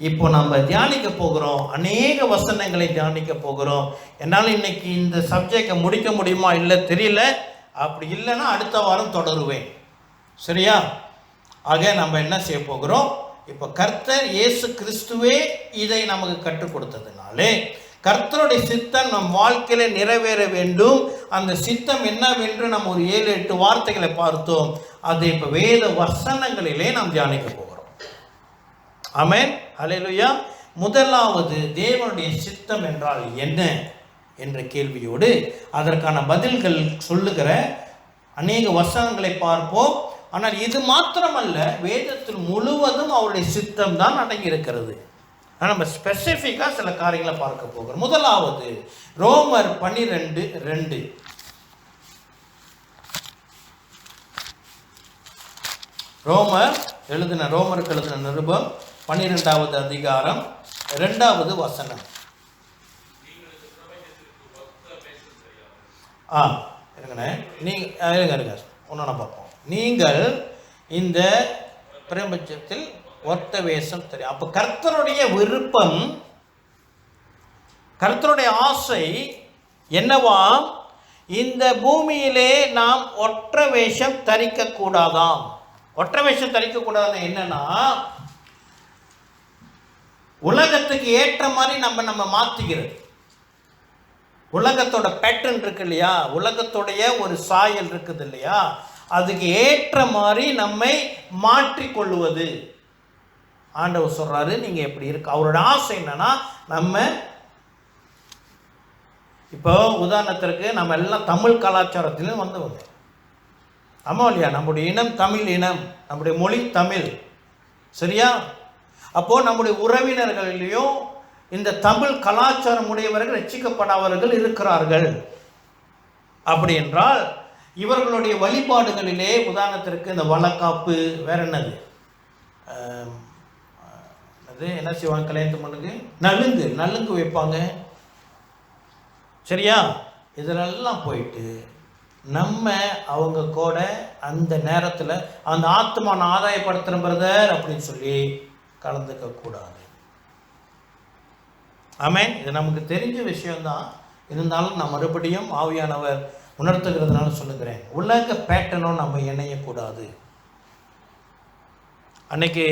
இப்போ நம்ம தியானிக்க போகிறோம், அநேக வசனங்களை தியானிக்க போகிறோம். என்னால் இன்னைக்கு இந்த சப்ஜெக்டை முடிக்க முடியுமா இல்லை தெரியல. அப்படி இல்லைன்னா அடுத்த வாரம் தொடருவேன். சரியா? ஆக நம்ம என்ன செய்ய போகிறோம், இப்போ கர்த்தர் இயேசு கிறிஸ்துவே இதை நமக்கு கற்றுக் கொடுத்ததுனாலே கர்த்தருடைய சித்தம் நம் வாழ்க்கையில நிறைவேற வேண்டும். அந்த சித்தம் என்னவென்று நம்ம ஒரு 7-8 வார்த்தைகளை பார்த்தோம். அதை இப்போ வேத வசனங்களிலே நாம் தியானிக்க போகிறோம். ஆமென், அல்லேலூயா. முதலாவது, தேவனுடைய சித்தம் என்றால் என்ன என்ற கேள்வியோடு அதற்கான பதில்கள் சொல்லுகிற அநேக வசனங்களை பார்ப்போம். ஆனால் இது மாத்திரமல்ல, வேதத்தில் முழுவதும் அவருடைய சித்தம் தான் அடங்கி இருக்கிறது. நம்ம ஸ்பெசிஃபிக்காக சில காரியங்களை பார்க்க போகிறோம். முதலாவது ரோமர் 12:2. ரோமருக்கு எழுதின நிருபம் 12வது அதிகாரம் 2வது வசனம். இருங்க ஒன்று பார்ப்போம். நீங்கள் இந்த பிரபஞ்சத்தில் ஒத்த வேஷம் தெரியும். அப்போ கர்த்தருடைய விருப்பம், கர்த்தருடைய ஆசை என்னவாம், இந்த பூமியிலே நாம் ஒற்ற வேஷம் தரிக்க கூடாதாம். ஒற்ற வேஷம் தரிக்க கூடாதுன்னு என்னன்னா, உலகத்துக்கு ஏற்ற மாதிரி நம்ம மாத்திக்கிறது. உலகத்தோட பேட்டர்ன் இருக்கு இல்லையா, உலகத்துடைய ஒரு சாயல் இருக்குது இல்லையா, அதுக்கு ஏற்ற மாதிரி நம்மை மாற்றிக்கொள்வது. ஆண்டவர் சொல்றாரு நீங்க எப்படி இருக்கு. அவரோட ஆசை என்னன்னா, நம்ம இப்போ உதாரணத்திற்கு நம்ம எல்லாம் தமிழ் கலாச்சாரத்திலும் வந்தவங்க. ஆமா இல்லையா? நம்முடைய இனம் தமிழ் இனம், நம்முடைய மொழி தமிழ். சரியா? அப்போ நம்முடைய உறவினர்களிலையும் இந்த தமிழ் கலாச்சாரம் உடையவர்கள் ரட்சிக்கப்படாதவர்கள் இருக்கிறார்கள். அப்படி என்றால் இவர்களுடைய வழிபாடுகளிலே உதாரணத்திற்கு இந்த வளக்காப்பு, வேற என்னது, அது என்ன செய்வாங்க, கல்யாணத்து மண்ணுக்கு நலுங்கு வைப்பாங்க. சரியா? இதெல்லாம் போயிட்டு நம்ம அவங்க கூட அந்த நேரத்தில் அந்த ஆத்மான ஆதாயப்படுத்துகிற பிரதர் அப்படின்னு சொல்லி கலந்துக்க கூடாது. ஆமென். இது நமக்கு தெரிஞ்ச விஷயம்தான். இருந்தாலும் நான் மறுபடியும் ஆவியானவர் உணர்த்துகிறதுனால சொல்லுகிறேன், உலக பேட்டர்னும் நம்ம இணையக்கூடாது. அன்னைக்கு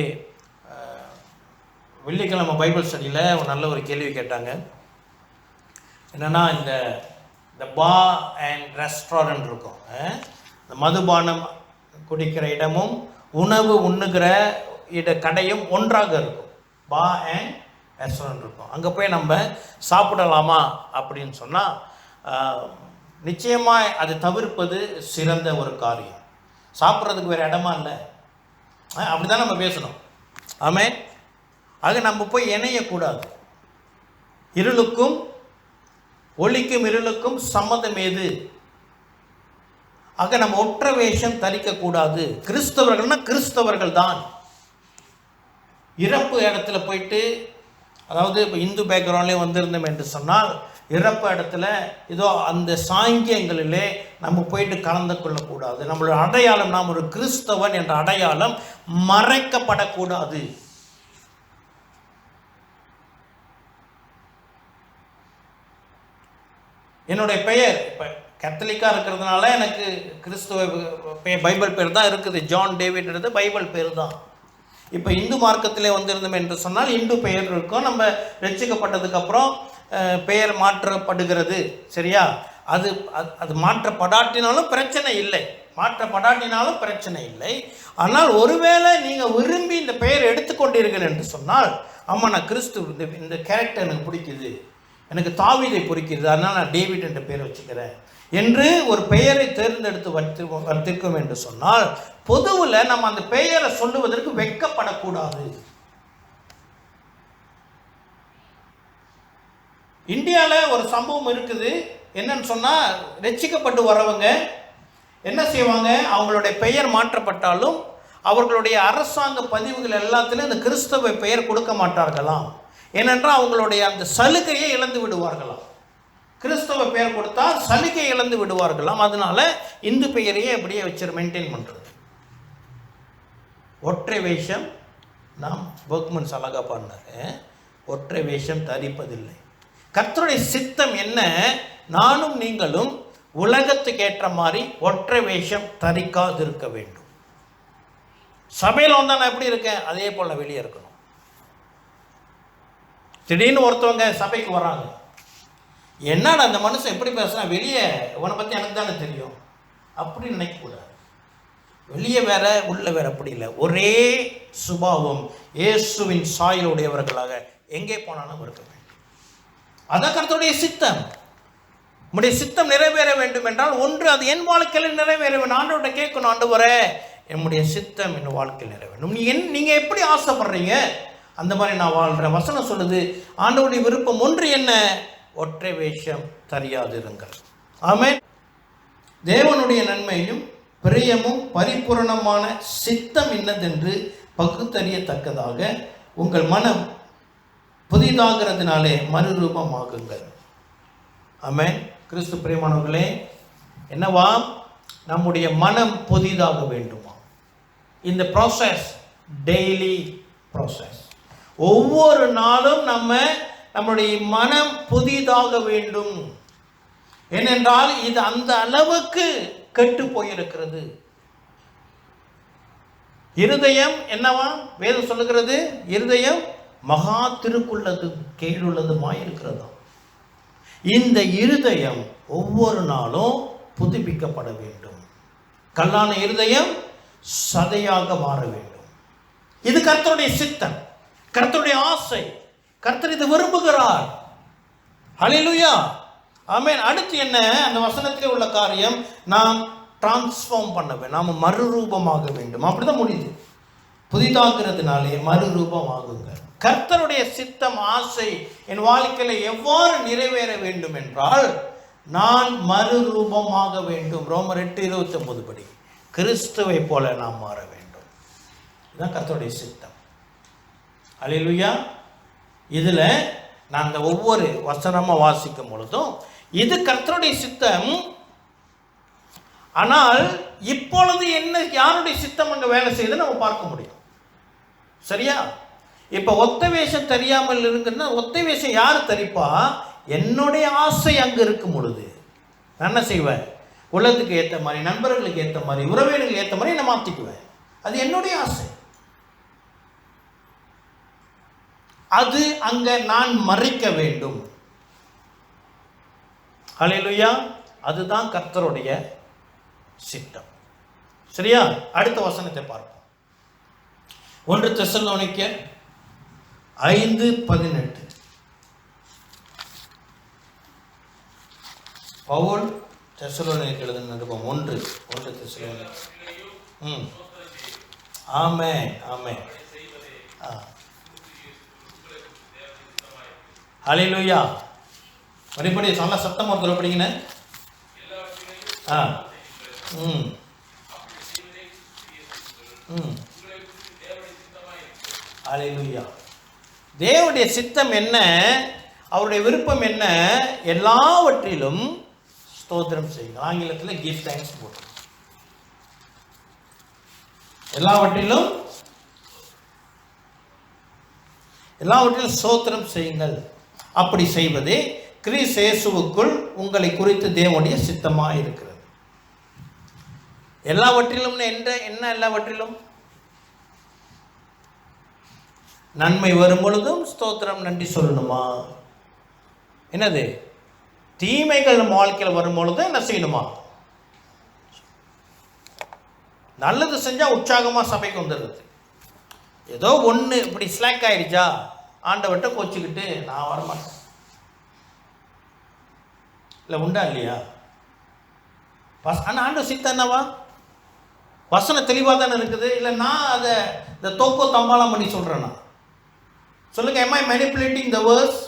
வெள்ளிக்கிழமை பைபிள் ஸ்டடியில் ஒரு நல்ல ஒரு கேள்வி கேட்டாங்க. என்னென்னா, இந்த பார் அண்ட் ரெஸ்டாரண்ட் இருக்கும், இந்த மதுபானம் குடிக்கிற இடமும் உணவு உண்ணுகிற கடையும் ஒன்றாக இருக்கும். பார் அண்ட் ரெஸ்டாரண்ட் இருக்கும். அங்கே போய் நம்ம சாப்பிடலாமா அப்படின்னு சொன்னால் நிச்சயமாக அது தவிர்ப்பது சிறந்த ஒரு காரியம். சாப்பிட்றதுக்கு வேறு இடமா இல்லை, அப்படி தான் நம்ம பேசணும். ஆமென். அது நம்ம போய் இணையக்கூடாது. இருளுக்கும் ஒளிக்கும் இருளுக்கும் சம்மதம் ஏது? ஆக நம்ம ஒற்ற வேஷம் தரிக்கக்கூடாது. கிறிஸ்தவர்கள்னா கிறிஸ்தவர்கள் தான். இறப்பு இடத்துல போயிட்டு, அதாவது இப்போ இந்து பேக்ரவுண்ட்லேயே வந்திருந்தோம் என்று சொன்னால், இறப்பு இடத்துல ஏதோ அந்த சாங்கியங்களிலே நம்ம போயிட்டு கலந்து கொள்ளக்கூடாது. நம்மளோட அடையாளம், நாம் ஒரு கிறிஸ்தவன் என்ற அடையாளம் மறைக்கப்படக்கூடாது. என்னுடைய பெயர் இப்போ கத்தலிக்காக இருக்கிறதுனால எனக்கு கிறிஸ்துவ பைபிள் பேர் தான் இருக்குது. ஜான் டேவிட்ன்றது பைபிள் பேர் தான். இப்போ இந்து மார்க்கத்திலே வந்திருந்தோம் என்று சொன்னால் இந்து பெயர் இருக்கும். நம்ம ரட்சிக்கப்பட்டதுக்கப்புறம் பெயர் மாற்றப்படுகிறது. சரியா? அது அது மாற்றப்படாட்டினாலும் பிரச்சனை இல்லை, மாற்றப்படாட்டினாலும் பிரச்சனை இல்லை. ஆனால் ஒருவேளை நீங்கள் விரும்பி இந்த பெயர் எடுத்துக்கொண்டீர்கள் என்று சொன்னால், ஆமாம் நான் கிறிஸ்து, இந்த கேரக்டர் எனக்கு பிடிக்குது, எனக்கு தாவீதை பிடிக்கிறது, அதனால் நான் டேவிட் என்ற பெயரை வச்சுக்கிறேன் என்று ஒரு பெயரை தேர்ந்தெடுத்து வந்திருக்கோம் என்று சொன்னால், பொதுவில் நம்ம அந்த பெயரை சொல்லுவதற்கு வெட்கப்படக்கூடாது. இந்தியாவில் ஒரு சம்பவம் இருக்குது. என்னன்னு சொன்னால், ரட்சிக்கப்பட்டு வரவங்க என்ன செய்வாங்க, அவங்களுடைய பெயர் மாற்றப்பட்டாலும் அவர்களுடைய அரசாங்க பதிவுகள் எல்லாத்திலும் இந்த கிறிஸ்தவ பெயர் கொடுக்க மாட்டார்களாம். ஏனென்றால் அவங்களுடைய அந்த சலுகையை இழந்து விடுவார்களாம். கிறிஸ்தவ பெயர் கொடுத்தால் சலுகை இழந்து விடுவார்களாம். அதனால இந்து பெயரையே அப்படியே வச்சு மெயின்டைன் பண்ணுறது. ஒற்றை வேஷம், நாம் பர்க்மன்ஸ் அழகா பாடினாரு, ஒற்றை வேஷம் தரிப்பதில்லை. கர்த்தருடைய சித்தம் என்ன? நானும் நீங்களும் உலகத்துக்கு ஏற்ற மாதிரி ஒற்றை வேஷம் தரிக்காதிருக்க வேண்டும். சபையில் வந்தா நான் எப்படி இருக்கேன் அதே போல் வெளியே இருக்கணும். திடீர்னு ஒருத்தவங்க சபைக்கு வராங்க, என்னடா அந்த மனுஷன் எப்படி பேசுறான், வெளியே உன்னை பற்றி எனக்கு தானே தெரியும் அப்படின்னு நினைக்கக்கூடாது. வெளியே வேற உள்ள வேற அப்படி இல்லை. ஒரே சுபாவம், இயேசுவின் சாயலுடையவர்களாக எங்கே போனாலும் இருக்க வேண்டும். அதான் கர்த்தருடைய சித்தம். உங்களுடைய சித்தம் நிறைவேற வேண்டும் என்றால் ஒன்று அது என் வாழ்க்கையில் நிறைவேற வேண்டும். ஆண்டவர்கிட்ட கேட்கணும், ஆண்டவரே என்னுடைய சித்தம் என் வாழ்க்கையில் நிறைவேற வேண்டும். நீங்கள் எப்படி ஆசைப்படுறீங்க அந்த மாதிரி நான் வாழ்கிறேன். வசனம் சொல்லுது, ஆண்டவருடைய விருப்பம் ஒன்று என்ன? ஒற்றை வேஷம் தெரியாதிருங்கள். ஆமென். தேவனுடைய நன்மையும் பிரியமும் பரிபூரணமான சித்தம் என்னதென்று பகுத்தறியத்தக்கதாக உங்கள் மனம் புதிதாகிறதுனாலே மறுரூபமாகுங்கள். ஆமென். கிறிஸ்து பிரியமானவர்களே, என்னவா? நம்முடைய மனம் புதிதாக வேண்டுமா? இந்த ப்ராசஸ் டெய்லி ப்ராசஸ். ஒவ்வொரு நாளும் நம்முடைய மனம் புதிதாக வேண்டும். ஏனென்றால் இது அந்த அளவுக்கு கெட்டு போயிருக்கிறது. இருதயம் என்னவா வேதம் சொல்லுகிறது? இருதயம் மகா திருக்குள்ளது கேளுள்ளதுமாயிருக்கிறதா. இந்த இருதயம் ஒவ்வொரு நாளும் புதுப்பிக்கப்பட வேண்டும். கல்லான இருதயம் சதையாக மாற வேண்டும். இது கர்த்தருடைய சித்தம், கர்த்தருடைய ஆசை. கர்த்தர் இது விரும்புகிறார். ஹல்லேலூயா, ஆமென். அடுத்து என்ன? அந்த வசனத்திலே உள்ள காரியம், நாம் டிரான்ஸ்ஃபார்ம் பண்ண வேண்டும், நாம் மறுரூபமாக வேண்டும். அப்படிதான் முடியுது. புதிதாகிறதுனாலே மறுரூபமாகுங்க. கர்த்தருடைய சித்தம், ஆசை என் வாழ்க்கையில் எவ்வாறு நிறைவேற வேண்டும் என்றால், நான் மறுரூபமாக வேண்டும். ரோமர் 8:29 படி கிறிஸ்துவை போல நாம் மாற வேண்டும். இதுதான் கர்த்தருடைய சித்தம். ஹல்லேலூயா. இதில் நான் அந்த ஒவ்வொரு வசனமாக வாசிக்கும் பொழுதும் இது கர்த்தருடைய சித்தம். ஆனால் இப்பொழுது என்ன, யாருடைய சித்தம் அங்கே வேலை செய்து நம்ம பார்க்க முடியும். சரியா? இப்போ ஒத்த வேஷம் தெரியாமல் இருக்குன்னா, ஒத்த வேஷம் யார் தரிப்பா? என்னுடைய ஆசை அங்கே இருக்கும் பொழுது நான் என்ன செய்வேன்? உலகத்துக்கு ஏற்ற மாதிரி, நண்பர்களுக்கு ஏற்ற மாதிரி, உறவினர்களுக்கு ஏற்ற மாதிரி நான் மாற்றிக்குவேன். அது என்னுடைய ஆசை. அது அங்கே நான் மறைக்க வேண்டும். ஹல்லேலூயா. அதுதான் கர்த்தருடைய சித்தம். சரியா? அடுத்த வசனத்தை பார்ப்போம். 1 தெசலோனிக்கேயர் 5:18. பவுல் தெசலோனிக்கேயருக்கு எழுதின நிருபம் 1 தெசலோனிக்கேயர். ஆமென், ஆமென். ஹல்லேலூயா. மறுபடி நல்ல சத்தம் ஒருத்தர் படிங்க. ஹல்லேலூயா. தேவனுடைய சித்தம் என்ன? அவருடைய விருப்பம் என்ன? எல்லாவற்றிலும் ஸ்தோத்திரம் செய்யுங்கள். ஆங்கிலத்தில் கிவ் தேங்க்ஸ் போட்டு, எல்லாவற்றிலும் ஸ்தோத்திரம் செய்யுங்கள். அப்படி செய்வதே கிறிஸ்து இயேசுவுக்குள் உங்களை குறித்து தேவனுடைய சித்தமாக இருக்கிறது. எல்லாவற்றிலும் என்ன? எல்லாவற்றிலும் நன்மை வரும் பொழுதும் ஸ்தோத்திரம் நன்றி சொல்லணுமா? என்னது? தீமைகள் நம்ம வாழ்க்கையில் வரும் பொழுது என்ன செய்யணுமா? நல்லது செஞ்சால் உற்சாகமாக சபைக்கு வந்துடுறது. ஏதோ ஒன்று இப்படி ஸ்லாக் ஆகிடுச்சா ஆண்டவர்கிட்ட கோச்சிக்கிட்டு நான் வரமாட்டேன். இல்லை உண்டா இல்லையா? ஆனால் ஆண்டவர் சித்தம் என்னவா? வசனம் தெளிவாக தானே இருக்குது. இல்லை நான் அதை இந்த தோக்கோ தம்பாலாம் பண்ணி சொல்கிறேன்னா சொல்லுங்கள். am I manipulating the verse?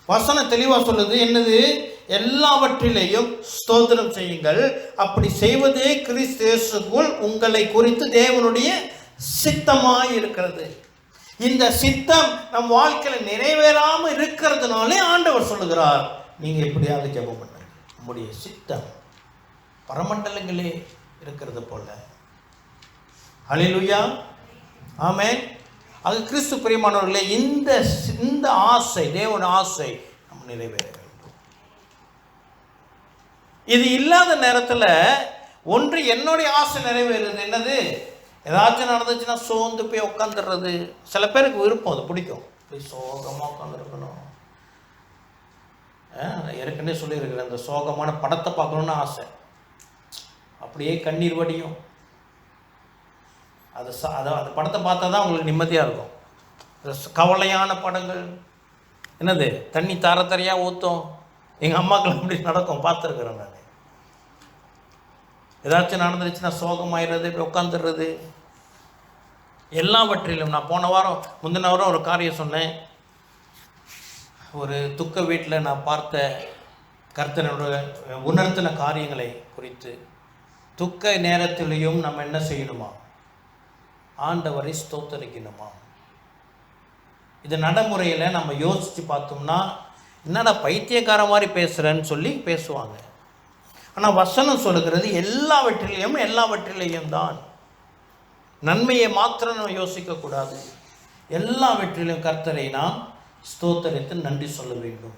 வசனம் தெளிவாக சொல்லுது. என்னது? எல்லாவற்றிலேயும் ஸ்தோத்திரம் செய்யுங்கள், அப்படி செய்வதே கிறிஸ்து இயேசுவுக்குள் உங்களை குறித்து தேவனுடைய சித்தமாய் இருக்கிறது. இந்த சித்தம் நம் வாழ்க்கையில் நிறைவேறாமல் இருக்கிறதுனாலே ஆண்டவர் சொல்லுகிறார், நீங்க எப்படியாவது ஜெபம் பண்ணுங்க. நம்முடைய சித்தம் பரமண்டலங்களே இருக்கிறது போல. ஹல்லேலூயா, ஆமென். அது கிறிஸ்து பிரியமானவர்களே, இந்த ஆசை, தேவனுடைய ஆசை நம்ம நிறைவேற வேண்டும். இது இல்லாத நேரத்தில் ஒன்று என்னுடைய ஆசை நிறைவேறுது. என்னது? ஏதாச்சும் நடந்துச்சுன்னா சோர்ந்து போய் உட்காந்துடுறது. சில பேருக்கு விருப்பம், அது பிடிக்கும், போய் சோகமாக உட்காந்துருக்கணும். ஏற்கனவே சொல்லியிருக்கிறேன், அந்த சோகமான படத்தை பார்க்கணுன்னு ஆசை. அப்படியே கண்ணீர் வடியும். அந்த படத்தை பார்த்தா தான் உங்களுக்கு நிம்மதியாக இருக்கும். கவலையான படங்கள் என்னது, தண்ணி தாரத்தரையாக ஊற்றும். எங்கள் அம்மாக்கள் அப்படி நடக்கும், பார்த்துருக்குறேன் நான். ஏதாச்சும் நடந்துருச்சுன்னா சோகமாயிடுறது, இப்படி உட்காந்துடுறது. எல்லாவற்றிலும் நான் முந்தின வாரம் ஒரு காரியம் சொன்னேன். ஒரு துக்க வீட்டில் நான் பார்த்த கர்த்தனோட உணர்த்தின காரியங்களை குறித்து. துக்க நேரத்திலையும் நம்ம என்ன செய்யணுமா? ஆண்டவரை ஸ்தோத்தரிக்கணுமா? இது நடைமுறையில் நம்ம யோசித்து பார்த்தோம்னா, என்னடா பைத்தியக்கார மாதிரி பேசுகிறேன்னு சொல்லி பேசுவாங்க. ஆனால் வசனம் சொல்லுகிறது எல்லாவற்றிலையும் தான். நன்மையை மாத்திரம் நம்ம யோசிக்கக்கூடாது. எல்லாவற்றிலும் கர்த்தரை நாம் ஸ்தோத்தரித்து நன்றி சொல்ல வேண்டும்.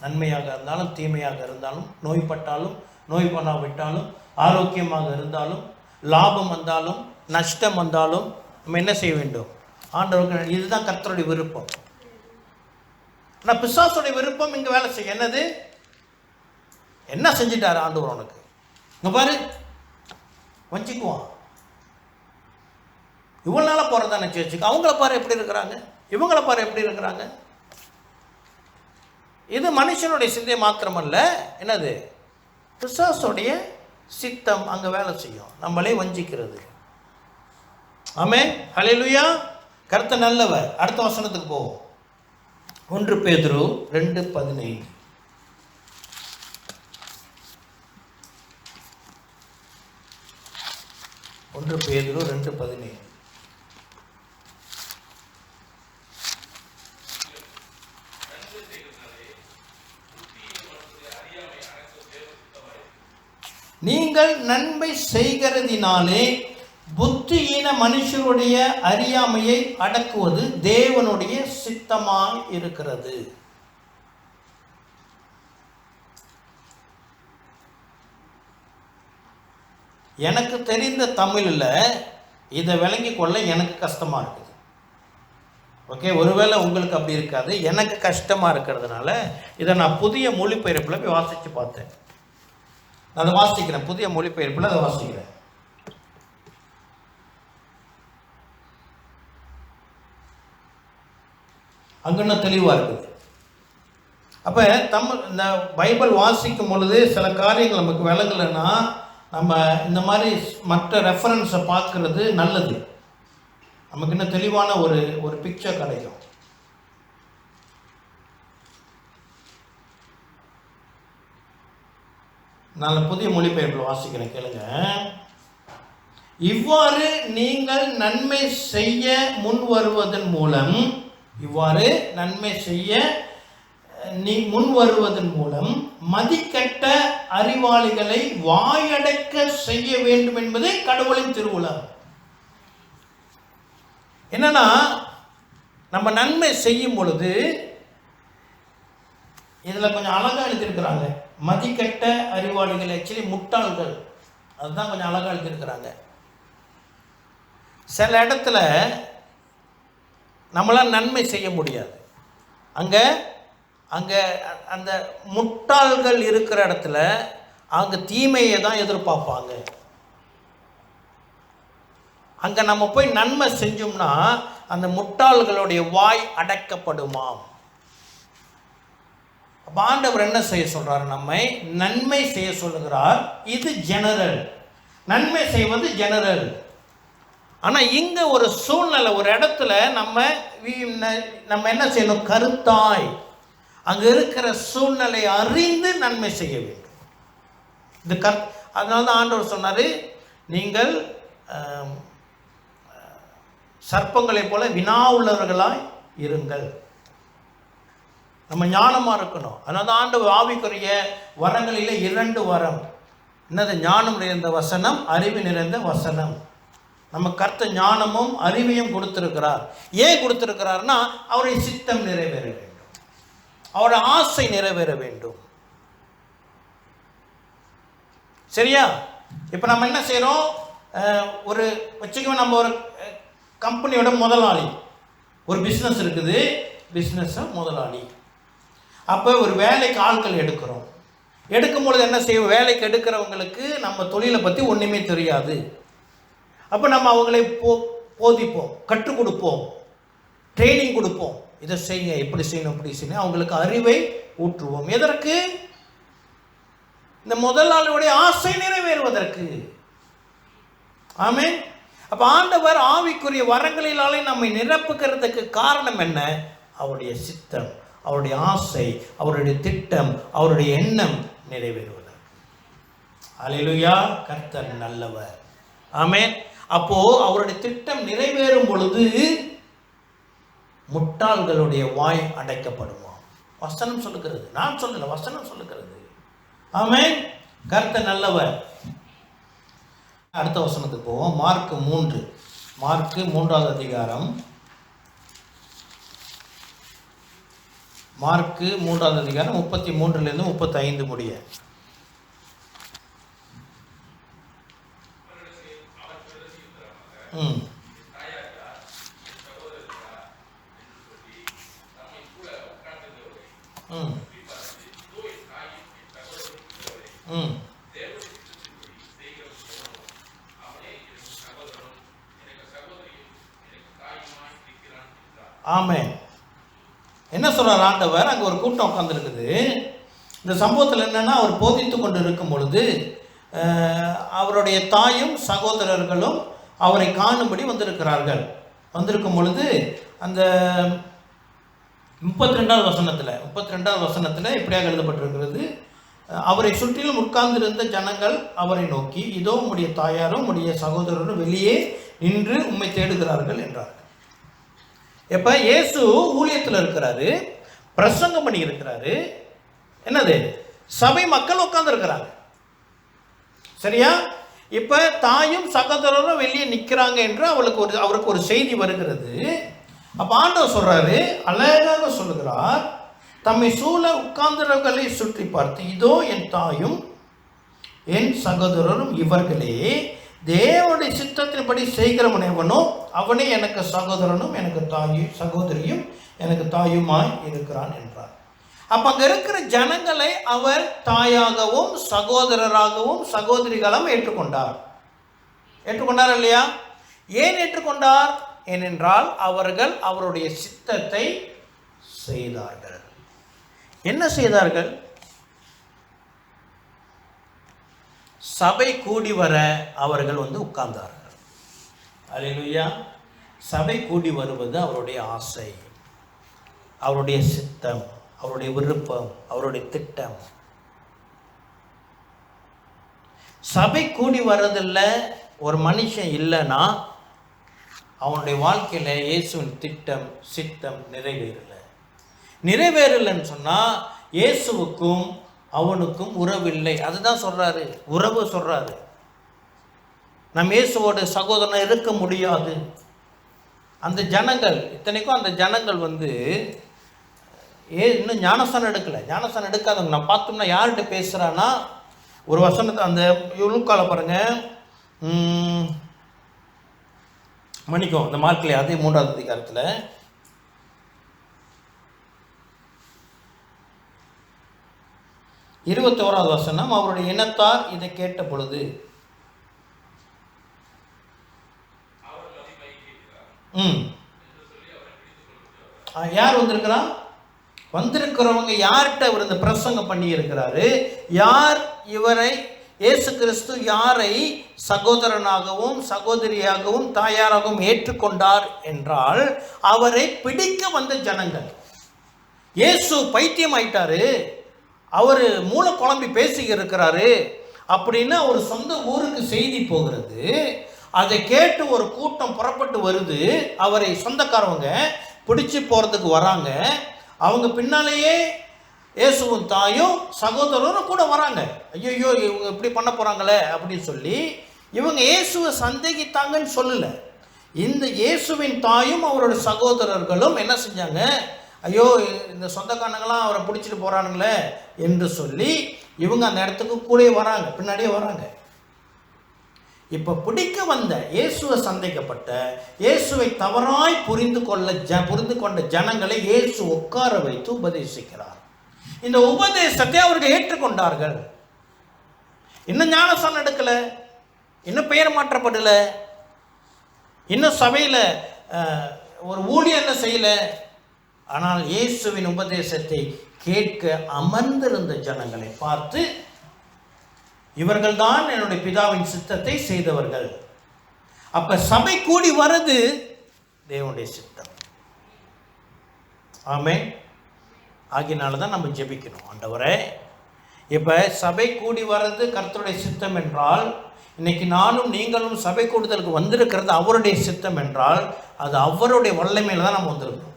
நன்மையாக இருந்தாலும் தீமையாக இருந்தாலும், நோய்பட்டாலும் நோய் பண்ணாவிட்டாலும், ஆரோக்கியமாக இருந்தாலும், லாபம் வந்தாலும் நஷ்டம் வந்தாலும் நம்ம என்ன செய்ய வேண்டும்? ஆண்டவருக்கு. இதுதான் கர்த்தருடைய விருப்பம். ஆனால் பிசாசுடைய விருப்பம் இங்கே வேலை செய்ய. என்னது? என்ன செஞ்சிட்டாரு ஆண்டவர் உனக்கு? இங்கே பாரு, வஞ்சிக்குவான். இவ்வளோ நாளாக போகிறதானே சேர்ச்சுக்கு, அவங்கள பாரு எப்படி இருக்கிறாங்க, இவங்கள பாரு எப்படி இருக்கிறாங்க. இது மனுஷனுடைய சிந்தை மாத்திரமல்ல, என்னது? பிசாசுடைய சித்தம் அங்கே வேலை செய்யும், நம்மளே வஞ்சிக்கிறது. ஆமென், ஹல்லேலூயா. கர்த்தர் நல்லவர். அடுத்த வசனத்துக்கு போவோம். 1 பேதுரு 2:15. 1 பேதுரு 2:15. நீங்கள் நன்மை செய்கிறதினாலே புத்தியீன மனுஷருடைய அறியாமையை அடக்குவது தேவனுடைய சித்தமாய் இருக்கிறது. எனக்கு தெரிந்த தமிழில் இதை விளங்கி கொள்ள எனக்கு கஷ்டமாக இருக்குது. ஓகே, ஒருவேளை உங்களுக்கு அப்படி இருக்காது, எனக்கு கஷ்டமாக இருக்கிறதுனால இதை நான் புதிய மொழிபெயர்ப்பில் போய் வாசித்து பார்த்தேன். அதை வாசிக்கிறேன், புதிய மொழிபெயர்ப்பில் அதை வாசிக்கிறேன். அங்கே தெளிவாக இருக்குது. அப்போ இந்த பைபிள் வாசிக்கும் பொழுது சில காரியங்கள் நமக்கு விளங்கலைன்னா நம்ம இந்த மாதிரி மற்ற ரெஃபரன்ஸை பார்க்கறது நல்லது. நமக்கு இன்னும் தெளிவான ஒரு பிக்சர் கிடைக்கும். நான் புதிய மொழிபெயர்ப்பில் வாசிக்கிறேன், கேளுங்க. இவ்வாறு நீங்கள் நன்மை செய்ய முன் வருவதன் மூலம், இவ்வாறு நன்மை செய்ய முன் வருவதன் மூலம் மதிக்கட்ட அறிவாளிகளை வாயடக்க செய்ய வேண்டும் என்பது கடவுளின் திருவுளம். என்னன்னா, நம்ம நன்மை செய்யும் பொழுது இதில் கொஞ்சம் அழகாக எழுதியிருக்கிறாங்க, மதிக்கட்ட அறிவாளிகள், ஆக்சுவலி முட்டாள்கள், அதுதான் கொஞ்சம் அழகாக எழுதியிருக்கிறாங்க. சில இடத்துல நம்மளால் நன்மை செய்ய முடியாது. அங்கே அங்கே அந்த முட்டாள்கள் இருக்கிற இடத்துல அங்கே தீமையை தான் எதிர்பார்ப்பாங்க. அங்கே நம்ம போய் நன்மை செஞ்சோம்னா அந்த முட்டாள்களுடைய வாய் அடைக்கப்படுமாம். அப்போ ஆண்டவர் என்ன செய்ய சொல்கிறார்? நம்மை நன்மை செய்ய சொல்லுகிறார். இது ஜெனரல், நன்மை செய்வது ஜெனரல். ஆனால் இங்கே ஒரு சூழ்நிலை, ஒரு இடத்துல நம்ம என்ன செய்யணும்? கருத்தாய் அங்கே இருக்கிற சூழ்நிலை அறிந்து நன்மை செய்ய வேண்டும். இது அதனால தான் ஆண்டவர் சொன்னார், நீங்கள் சர்ப்பங்களைப் போல வினா உள்ளவர்களாய் இருங்கள். நம்ம ஞானமாக இருக்கணும். அதனால தான் ஆண்டவர் ஆவிக்குரிய வரங்களில் 2 வரம். என்னது? ஞானம் நிறைந்த வசனம், அறிவு நிறைந்த வசனம். நம்ம கர்த்தர் ஞானமும் அறிவையும் கொடுத்திருக்கிறார். ஏன் கொடுத்திருக்கிறார்னா அவருடைய சித்தம் நிறைவேற வேண்டும், அவருடைய ஆசை நிறைவேற வேண்டும். சரியா? இப்போ நம்ம என்ன செய்கிறோம்? ஒரு வச்சுக்கோ, நம்ம ஒரு கம்பெனியோட முதலாளி, ஒரு பிஸ்னஸ் இருக்குது, பிஸ்னஸை முதலாளி. அப்போ ஒரு வேலைக்கு ஆட்கள் எடுக்கிறோம். எடுக்கும்பொழுது என்ன செய்வோம்? வேலைக்கு எடுக்கிறவங்களுக்கு நம்ம தொழிலை பற்றி ஒன்றுமே தெரியாது. அப்போ நம்ம அவங்களை போதிப்போம், கற்றுக் கொடுப்போம், ட்ரைனிங் கொடுப்போம். இதை செய்யுங்க, எப்படி செய்யணும், இப்படி செய்யணும். அவங்களுக்கு அறிவை ஊற்றுவோம். எதற்கு? இந்த முதலாளியுடைய ஆசை நிறைவேறுவதற்கு. ஆமென். அப்போ ஆண்டவர் ஆவிக்குரிய வரங்களினாலே நம்மை நிரப்புகிறதுக்கு காரணம் என்ன? அவருடைய சித்தம், அவருடைய ஆசை, அவருடைய திட்டம், அவருடைய எண்ணம் நிறைவேறுவதற்கு. அல்லேலூயா. கர்த்தர் நல்லவர். ஆமென். அப்போ அவருடைய திட்டம் நிறைவேறும் பொழுது முட்டாள்களுடைய வாய் அடைக்கப்படுமா? வசனம் சொல்லுகிறது, நான் சொல்லல, வசனம் சொல்லுகிறது. ஆமென். கர்த்தர் நல்லவர். அடுத்த வசனத்துக்கு போவோம். மார்க் 3, மார்க் 3வது அதிகாரம், மார்க் 3வது அதிகாரம் 33லிருந்து 35 முடிய. ம் ம் ம் ஆமென். என்ன சொல்கிறார் ஆண்டவர்? அங்கே ஒரு கூட்டம் உட்காந்துருக்குது. இந்த சம்பவத்தில் என்னென்னா, அவர் போதித்து கொண்டு இருக்கும் பொழுது அவருடைய தாயும் சகோதரர்களும் அவரை காணும்படி வந்திருக்கிறார்கள். வந்திருக்கும் பொழுது அந்த 32வது வசனத்தில் இப்படியாக எழுதப்பட்டிருக்கிறது, அவரை சுற்றிலும் உட்கார்ந்திருந்த ஜனங்கள் அவரை நோக்கி, இதோ உம்முடைய தாயாரும் உம்முடைய சகோதரரும் வெளியே நின்று உம்மை தேடுகிறார்கள் என்றார்கள். எப்போ இயேசு ஊழியத்தில் இருக்கிறாரு, பிரசங்கம் பண்ணி இருக்கிறாரு. என்னது? சபை மக்கள் உட்கார்ந்துருக்கிறாங்க. சரியா? இப்போ தாயும் சகோதரரும் வெளியே நிற்கிறாங்க என்று அவருக்கு ஒரு செய்தி வருகிறது. அப்போ ஆண்டவர் சொல்கிறாரு, அழகாக சொல்லுகிறார், தம்மை சூழ உட்கார்ந்தவர்களை சுற்றி பார்த்து, இதோ என் தாயும் என் சகோதரரும் இவர்களே, தேவனுடைய சித்தத்தின்படி செய்கிறவனோ அவனே எனக்கு சகோதரனும் எனக்கு சகோதரியும் எனக்கு தாயுமாய் இருக்கிறான் என்றார். அப்போ அங்கே இருக்கிற ஜனங்களை அவர் தாயாகவும் சகோதரராகவும் சகோதரிகளும் ஏற்றுக்கொண்டார். ஏற்றுக்கொண்டார் இல்லையா? ஏன் ஏற்றுக்கொண்டார்? ஏனென்றால் அவர்கள் அவருடைய சித்தத்தை செய்தார்கள். என்ன செய்தார்கள்? சபை கூடி வர அவர்கள் உட்கார்ந்தார்கள். அல்லேலூயா. சபை கூடி வருவது அவருடைய ஆசை, அவருடைய சித்தம், அவருடைய விருப்பம், அவருடைய திட்டம். சபை கூடி வர்றதில்ல ஒரு மனுஷன் இல்லைன்னா அவனுடைய வாழ்க்கையில் இயேசுவின் திட்டம் சித்தம் நிறைவேறலைன்னு சொன்னால் இயேசுவுக்கும் அவனுக்கும் உறவில்லை. அதுதான் சொல்கிறாரு, உறவு சொல்கிறாரு. நம்ம இயேசுவோட சகோதரனை இருக்க முடியாது. அந்த ஜனங்கள், இத்தனைக்கும் அந்த ஜனங்கள் இன்னும் ஞானஸ்தானம் எடுக்கலை. ஞானஸ்தானம் எடுக்காதவங்க நான் பார்த்தோம்னா யார்கிட்ட பேசுகிறான்னா, ஒரு வசனத்தை அந்த லூக்கால பாருங்கள், மன்னிக்கும் அந்த மார்க்கில் அதே 3வது அதிகாரத்தில் 21வது வசனம், அவருடைய இனத்தார் இதை கேட்ட பொழுது. யார் வந்திருக்கிறான்? வந்திருக்கிறவங்க யார்கிட்ட அவர் இந்த பிரசங்கம் பண்ணி இருக்கிறாரு? யார் இவரை, இயேசு கிறிஸ்து யாரை சகோதரனாகவும் சகோதரியாகவும் தாயாராகவும் ஏற்றுக்கொண்டார் என்றால் அவரை பிடிக்க வந்த ஜனங்கள். இயேசு பைத்தியம் ஆயிட்டாரு, அவர் மூளை குழம்பி பேசி இருக்கிறாரு அப்படின்னு அவர் சொந்த ஊருக்கு செய்தி போகிறது. அதை கேட்டு ஒரு கூட்டம் புறப்பட்டு வருது. அவரை சொந்தக்காரவங்க பிடிச்சி போகிறதுக்கு வராங்க. அவங்க பின்னாலேயே இயேசுவும் தாயும் சகோதரரும் கூட வராங்க. ஐயோ இவங்க இப்படி பண்ண போகிறாங்களே அப்படின்னு சொல்லி இவங்க இயேசுவை சந்தேகித்தாங்கன்னு சொல்லலை. இந்த இயேசுவின் தாயும் அவரோட சகோதரர்களும் என்ன செஞ்சாங்க? ஐயோ இந்த சொந்தக்காரங்களாம் அவரை பிடிச்சிட்டு போகிறானுங்களே என்று சொல்லி இவங்க அந்த இடத்துக்கு கூட வராங்க, பின்னாடியே வராங்க. இப்போ பிடிக்க வந்த இயேசுவை சந்தேகப்பட்ட, இயேசுவை தவறாய் புரிந்து கொண்ட ஜனங்களை இயேசு உட்கார வைத்து உபதேசிக்கிறார். இந்த உபதேசத்தை அவர்கள் ஏற்றுக்கொண்டார்கள். இன்னும் ஞானஸ்நானம் எடுக்கல, இன்னும் பெயர் மாற்றப்படல, இன்னும் சபையில் ஒரு ஊழியம் என்ன செய்யல. ஆனால் இயேசுவின் உபதேசத்தை கேட்க அமர்ந்திருந்த ஜனங்களை பார்த்து, இவர்கள்தான் என்னுடைய பிதாவின் சித்தத்தை செய்தவர்கள். அப்ப சபை கூடி வர்றது தேவனுடைய சித்தம். ஆமென். ஆகினால தான் நம்ம ஜெபிக்கணும், ஆண்டவரே இப்போ சபை கூடி வர்றது கர்த்தருடைய சித்தம் என்றால், இன்னைக்கு நானும் நீங்களும் சபை கூடுதலுக்கு வந்திருக்கிறது அவருடைய சித்தம் என்றால், அது அவருடைய வல்லமையில தான் நம்ம வந்திருக்கோம்.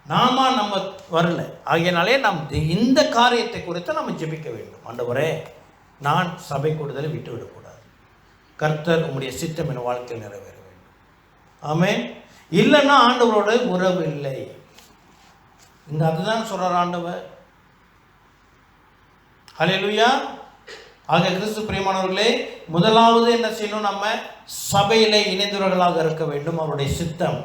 நம்ம வரல. ஆகையினாலே நாம் இந்த காரியத்தை குறித்து நம்ம ஜெபிக்க வேண்டும். ஆண்டவரே, நான் சபை கூடுதலை விட்டுவிடக்கூடாது. கர்த்தர் உம்முடைய சித்தம் என் வாழ்க்கையில் நிறைவேற வேண்டும். ஆமென். இல்லைன்னா ஆண்டவரோட உறவு இல்லை. இங்க அதுதான் சொல்றார் ஆண்டவர். ஹல்லேலூயா. ஆக கிறிஸ்து பிரியமானவர்களே, முதலாவது என்ன செய்யணும்? நம்ம சபையிலே இணைந்தவர்களாக இருக்க வேண்டும், அவருடைய சித்தம்.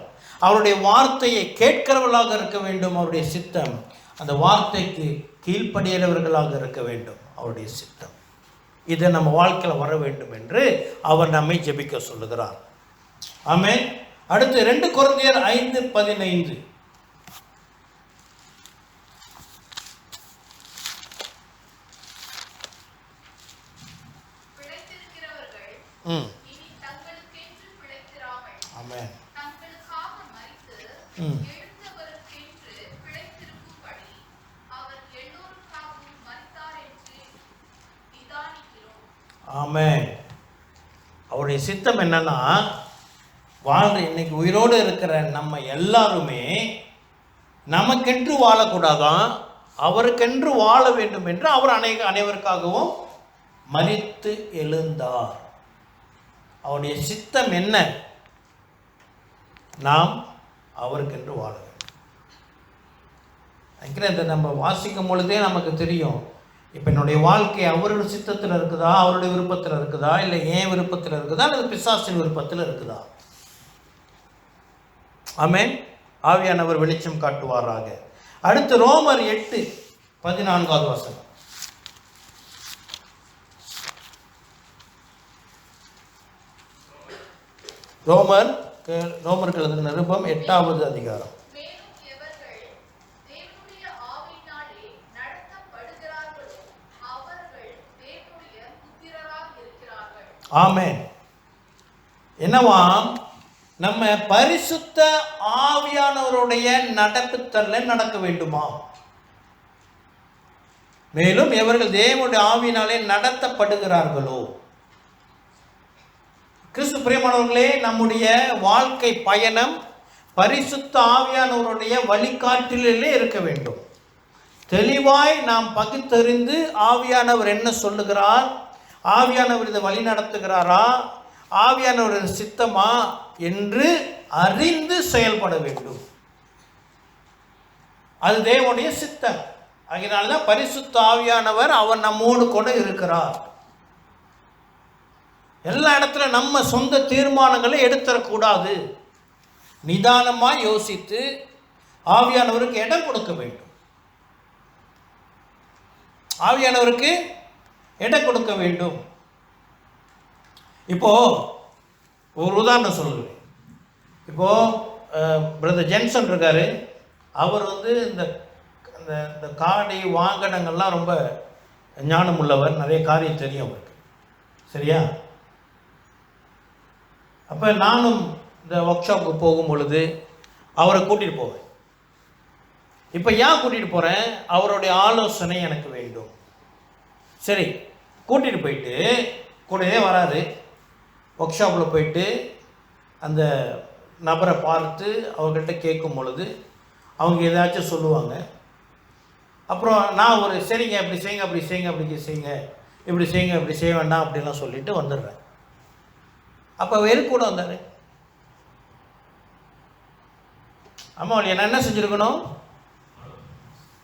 அவருடைய வார்த்தையை கேட்கிறவர்களாக இருக்க வேண்டும், அவருடைய சித்தம். அந்த வார்த்தைக்கு கீழ்ப்படியவர்களாக இருக்க வேண்டும், அவருடைய சித்தம். இதை நம்ம வாழ்க்கையில் வர வேண்டும் என்று அவர் நம்மை ஜெபிக்க சொல்லுகிறார். ஆமென். அடுத்து 2 கொரிந்தியர் 5:15. ஆமென். ஆமென். அவருடைய சித்தம் என்னன்னா, இன்னைக்கு உயிரோடு இருக்கிற நம்ம எல்லாருமே நமக்கென்று வாழக்கூடாதான், அவருக்கென்று வாழ வேண்டும் என்று அவர் அனைவருக்காகவும் மரித்து எழுந்தார். அவருடைய சித்தம் என்ன? நாம் அவருக்கென்று வாழ வேண்டும். இதை நம்ம வாசிக்கும் பொழுதே நமக்கு தெரியும். இப்போ என்னுடைய வாழ்க்கை அவருடைய சித்தத்தில் இருக்குதா, அவருடைய விருப்பத்தில் இருக்குதா, இல்லை ஏன் விருப்பத்தில் இருக்குதா, அல்லது பிசாசின் விருப்பத்தில் இருக்குதா? ஆமென். ஆவியானவர் வெளிச்சம் காட்டுவாராக. அடுத்து ரோமர் 8:14 வசனம். ரோமருக்கு எழுதின நிருபம் 8வது அதிகாரம். ஆமென். என்னவாம்? நம்ம பரிசுத்த ஆவியானவருடைய நடப்புத்தல்ல நடக்க வேண்டுமா? மேலும் எவர்கள் தேவனுடைய ஆவியினாலே நடத்தப்படுகிறார்களோ. கிறிஸ்து பிரியமானவர்களே, நம்முடைய வாழ்க்கை பயணம் பரிசுத்த ஆவியானவருடைய வழிகாட்டிலே இருக்க வேண்டும். தெளிவாய் நாம் பகுத்தறிந்து ஆவியானவர் என்ன சொல்லுகிறார், ஆவியானவர் இதை வழி நடத்துகிறாரா, ஆவியானவர் சித்தமா என்று அறிந்து செயல்பட வேண்டும். அது தேவனுடைய சித்தம். அதனால்தான் பரிசுத்த ஆவியானவர் அவர் நம்மோடு கூட இருக்கிறார். எல்லா இடத்துல நம்ம சொந்த தீர்மானங்களை எடுத்துடக்கூடாது. நிதானமாக யோசித்து ஆவியானவருக்கு இடம் கொடுக்க வேண்டும். ஆவியானவருக்கு இடம் கொடுக்க வேண்டும். இப்போது ஒரு உதாரணம் சொல்லுவேன். இப்போது பிரதர் ஜென்சன் இருக்கார். அவர் இந்த இந்த காடை வாகனங்கள்லாம் ரொம்ப ஞானம் உள்ளவர், நிறைய காரியம் தெரியும் அவருக்கு. சரியா? அப்போ நானும் இந்த ஒர்க் ஷாப்புக்கு போகும் பொழுது அவரை கூட்டிகிட்டு போவேன். இப்போ ஏன் கூட்டிகிட்டு போகிறேன்? அவருடைய ஆலோசனை எனக்கு வேண்டும். சரி, கூட்டிகிட்டு போயிட்டு கூடவே வராது. ஒர்க் ஷாப்பில் போயிட்டு அந்த நபரை பார்த்து அவர்கிட்ட கேட்கும் பொழுது அவங்க ஏதாச்சும் சொல்லுவாங்க. அப்புறம் நான் ஒரு சரிங்க இப்படி செய்யுங்க, அப்படி செய்யுங்க, அப்படி செய்யுங்க, இப்படி செய்யுங்க, இப்படி செய்ய வேண்டாம் அப்படின்லாம் சொல்லிட்டு வந்துடுறேன். அப்போ வேறு கூட வந்தார். அம்மா நான் என்ன செஞ்சுருக்கணும்?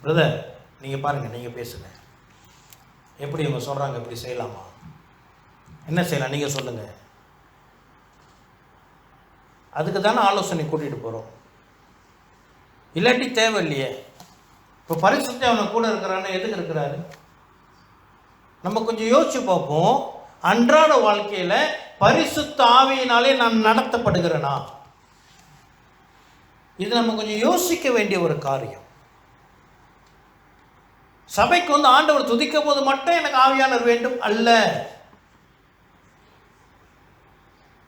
பிரதர் நீங்கள் பாருங்கள், நீங்கள் பேசுங்க, எப்படி இவங்க சொல்கிறாங்க இப்படி செய்யலாமா, என்ன செய்யலாம் நீங்கள் சொல்லுங்கள். அதுக்கு தானே ஆலோசனை கூட்டிகிட்டு போகிறோம். இல்லாட்டி தேவையில்லையே. இப்போ பரிசுத்த அவனை கூட இருக்கிறான்னு எதுக்கு இருக்கிறாரு? நம்ம கொஞ்சம் யோசிச்சு பார்ப்போம். அன்றாட வாழ்க்கையில் பரிசுத்த ஆவியினாலே நான் நடத்தப்படுகிறேனா? இது நம்ம கொஞ்சம் யோசிக்க வேண்டிய ஒரு காரியம். சபைக்கு ஆண்டவர் துதிக்கும் போது மட்டும் எனக்கு ஆவியானவர் வேண்டும் அல்ல.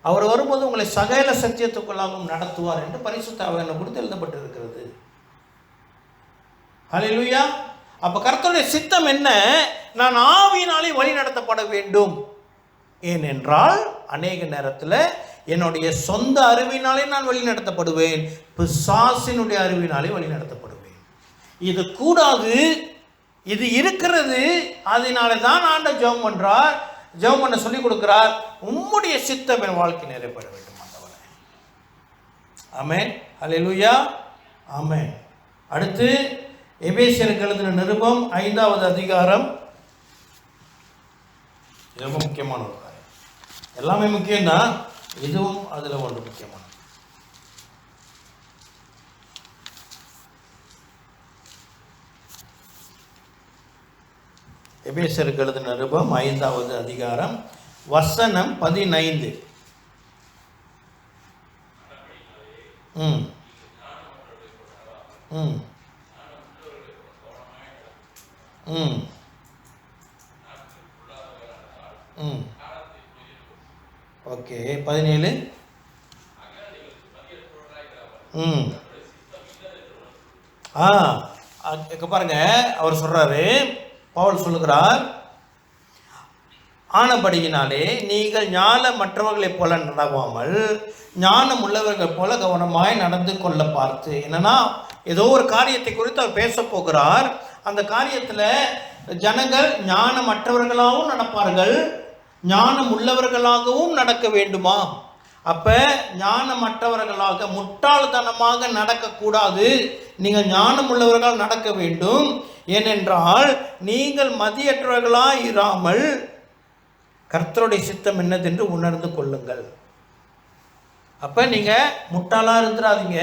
அவர் வரும்போது உங்களை சகல சத்தியத்துக்குள்ளாகவும் நடத்துவார் என்று பரிசுத்த ஆவியானவர் கொடுத்து எழுதப்பட்டிருக்கிறது. ஹல்லேலூயா. அப்போ கர்த்தருடைய சித்தம் என்ன? நான் ஆவியினாலே வழி நடத்தப்பட வேண்டும். ஏனென்றால் அநேக நேரத்தில் என்னுடைய சொந்த அறிவினாலே நான் வழி நடத்தப்படுவேன், பிசாசினுடைய அறிவினாலே வழி நடத்தப்படுவேன். இது கூடாது, இது இருக்கிறது. அதனால தான் ஆண்டவர் ஜெபம் பண்றார், ஜெபம் பண்ண சொல்லி கொடுக்கிறார். உம்முடைய சித்தம் என் வாழ்க்கை நிறைவேற வேண்டும் ஆண்டவரே. ஆமென். ஹல்லேலூயா. ஆமென். அடுத்து எபேசியருக்கு எழுதின நிருபம் 5வது அதிகாரம். ரொம்ப முக்கியமான ஒரு காரியம். எல்லாமே முக்கியம்தான், இதுவும் அதில் ஒன்று முக்கியமான. எபேசியருக்கு எழுதின நிருபம் 5வது அதிகாரம் வசனம் 15. ம் ம் ம் ம் ஓகே. 17. ம் இங்கே பாருங்க, அவர் சொல்கிறாரு, பவுல் சொல்லுகிறார், ஆனபடியினாலே நீங்கள் ஞானமற்றவர்களைப் போல நடவாமல் ஞானம் உள்ளவர்கள் போல கவனமாய் நடந்து கொள்ள பார்த்து. என்னன்னா, ஏதோ ஒரு காரியத்தை குறித்து அவர் பேச போகிறார். அந்த காரியத்தில் ஜனங்கள் ஞானமற்றவர்களாகவும் நடப்பார்கள், ஞானம் உள்ளவர்களாகவும் நடக்க வேண்டுமா? அப்போ ஞானமற்றவர்களாக முட்டாள்தனமாக நடக்கக்கூடாது, நீங்கள் ஞானம் உள்ளவர்களால் நடக்க வேண்டும். ஏனென்றால் நீங்கள் மதியற்றவர்களாக இராமல் கர்த்தருடைய சித்தம் என்னதென்று உணர்ந்து கொள்ளுங்கள். அப்போ நீங்கள் முட்டாளாக இருந்துடாதீங்க,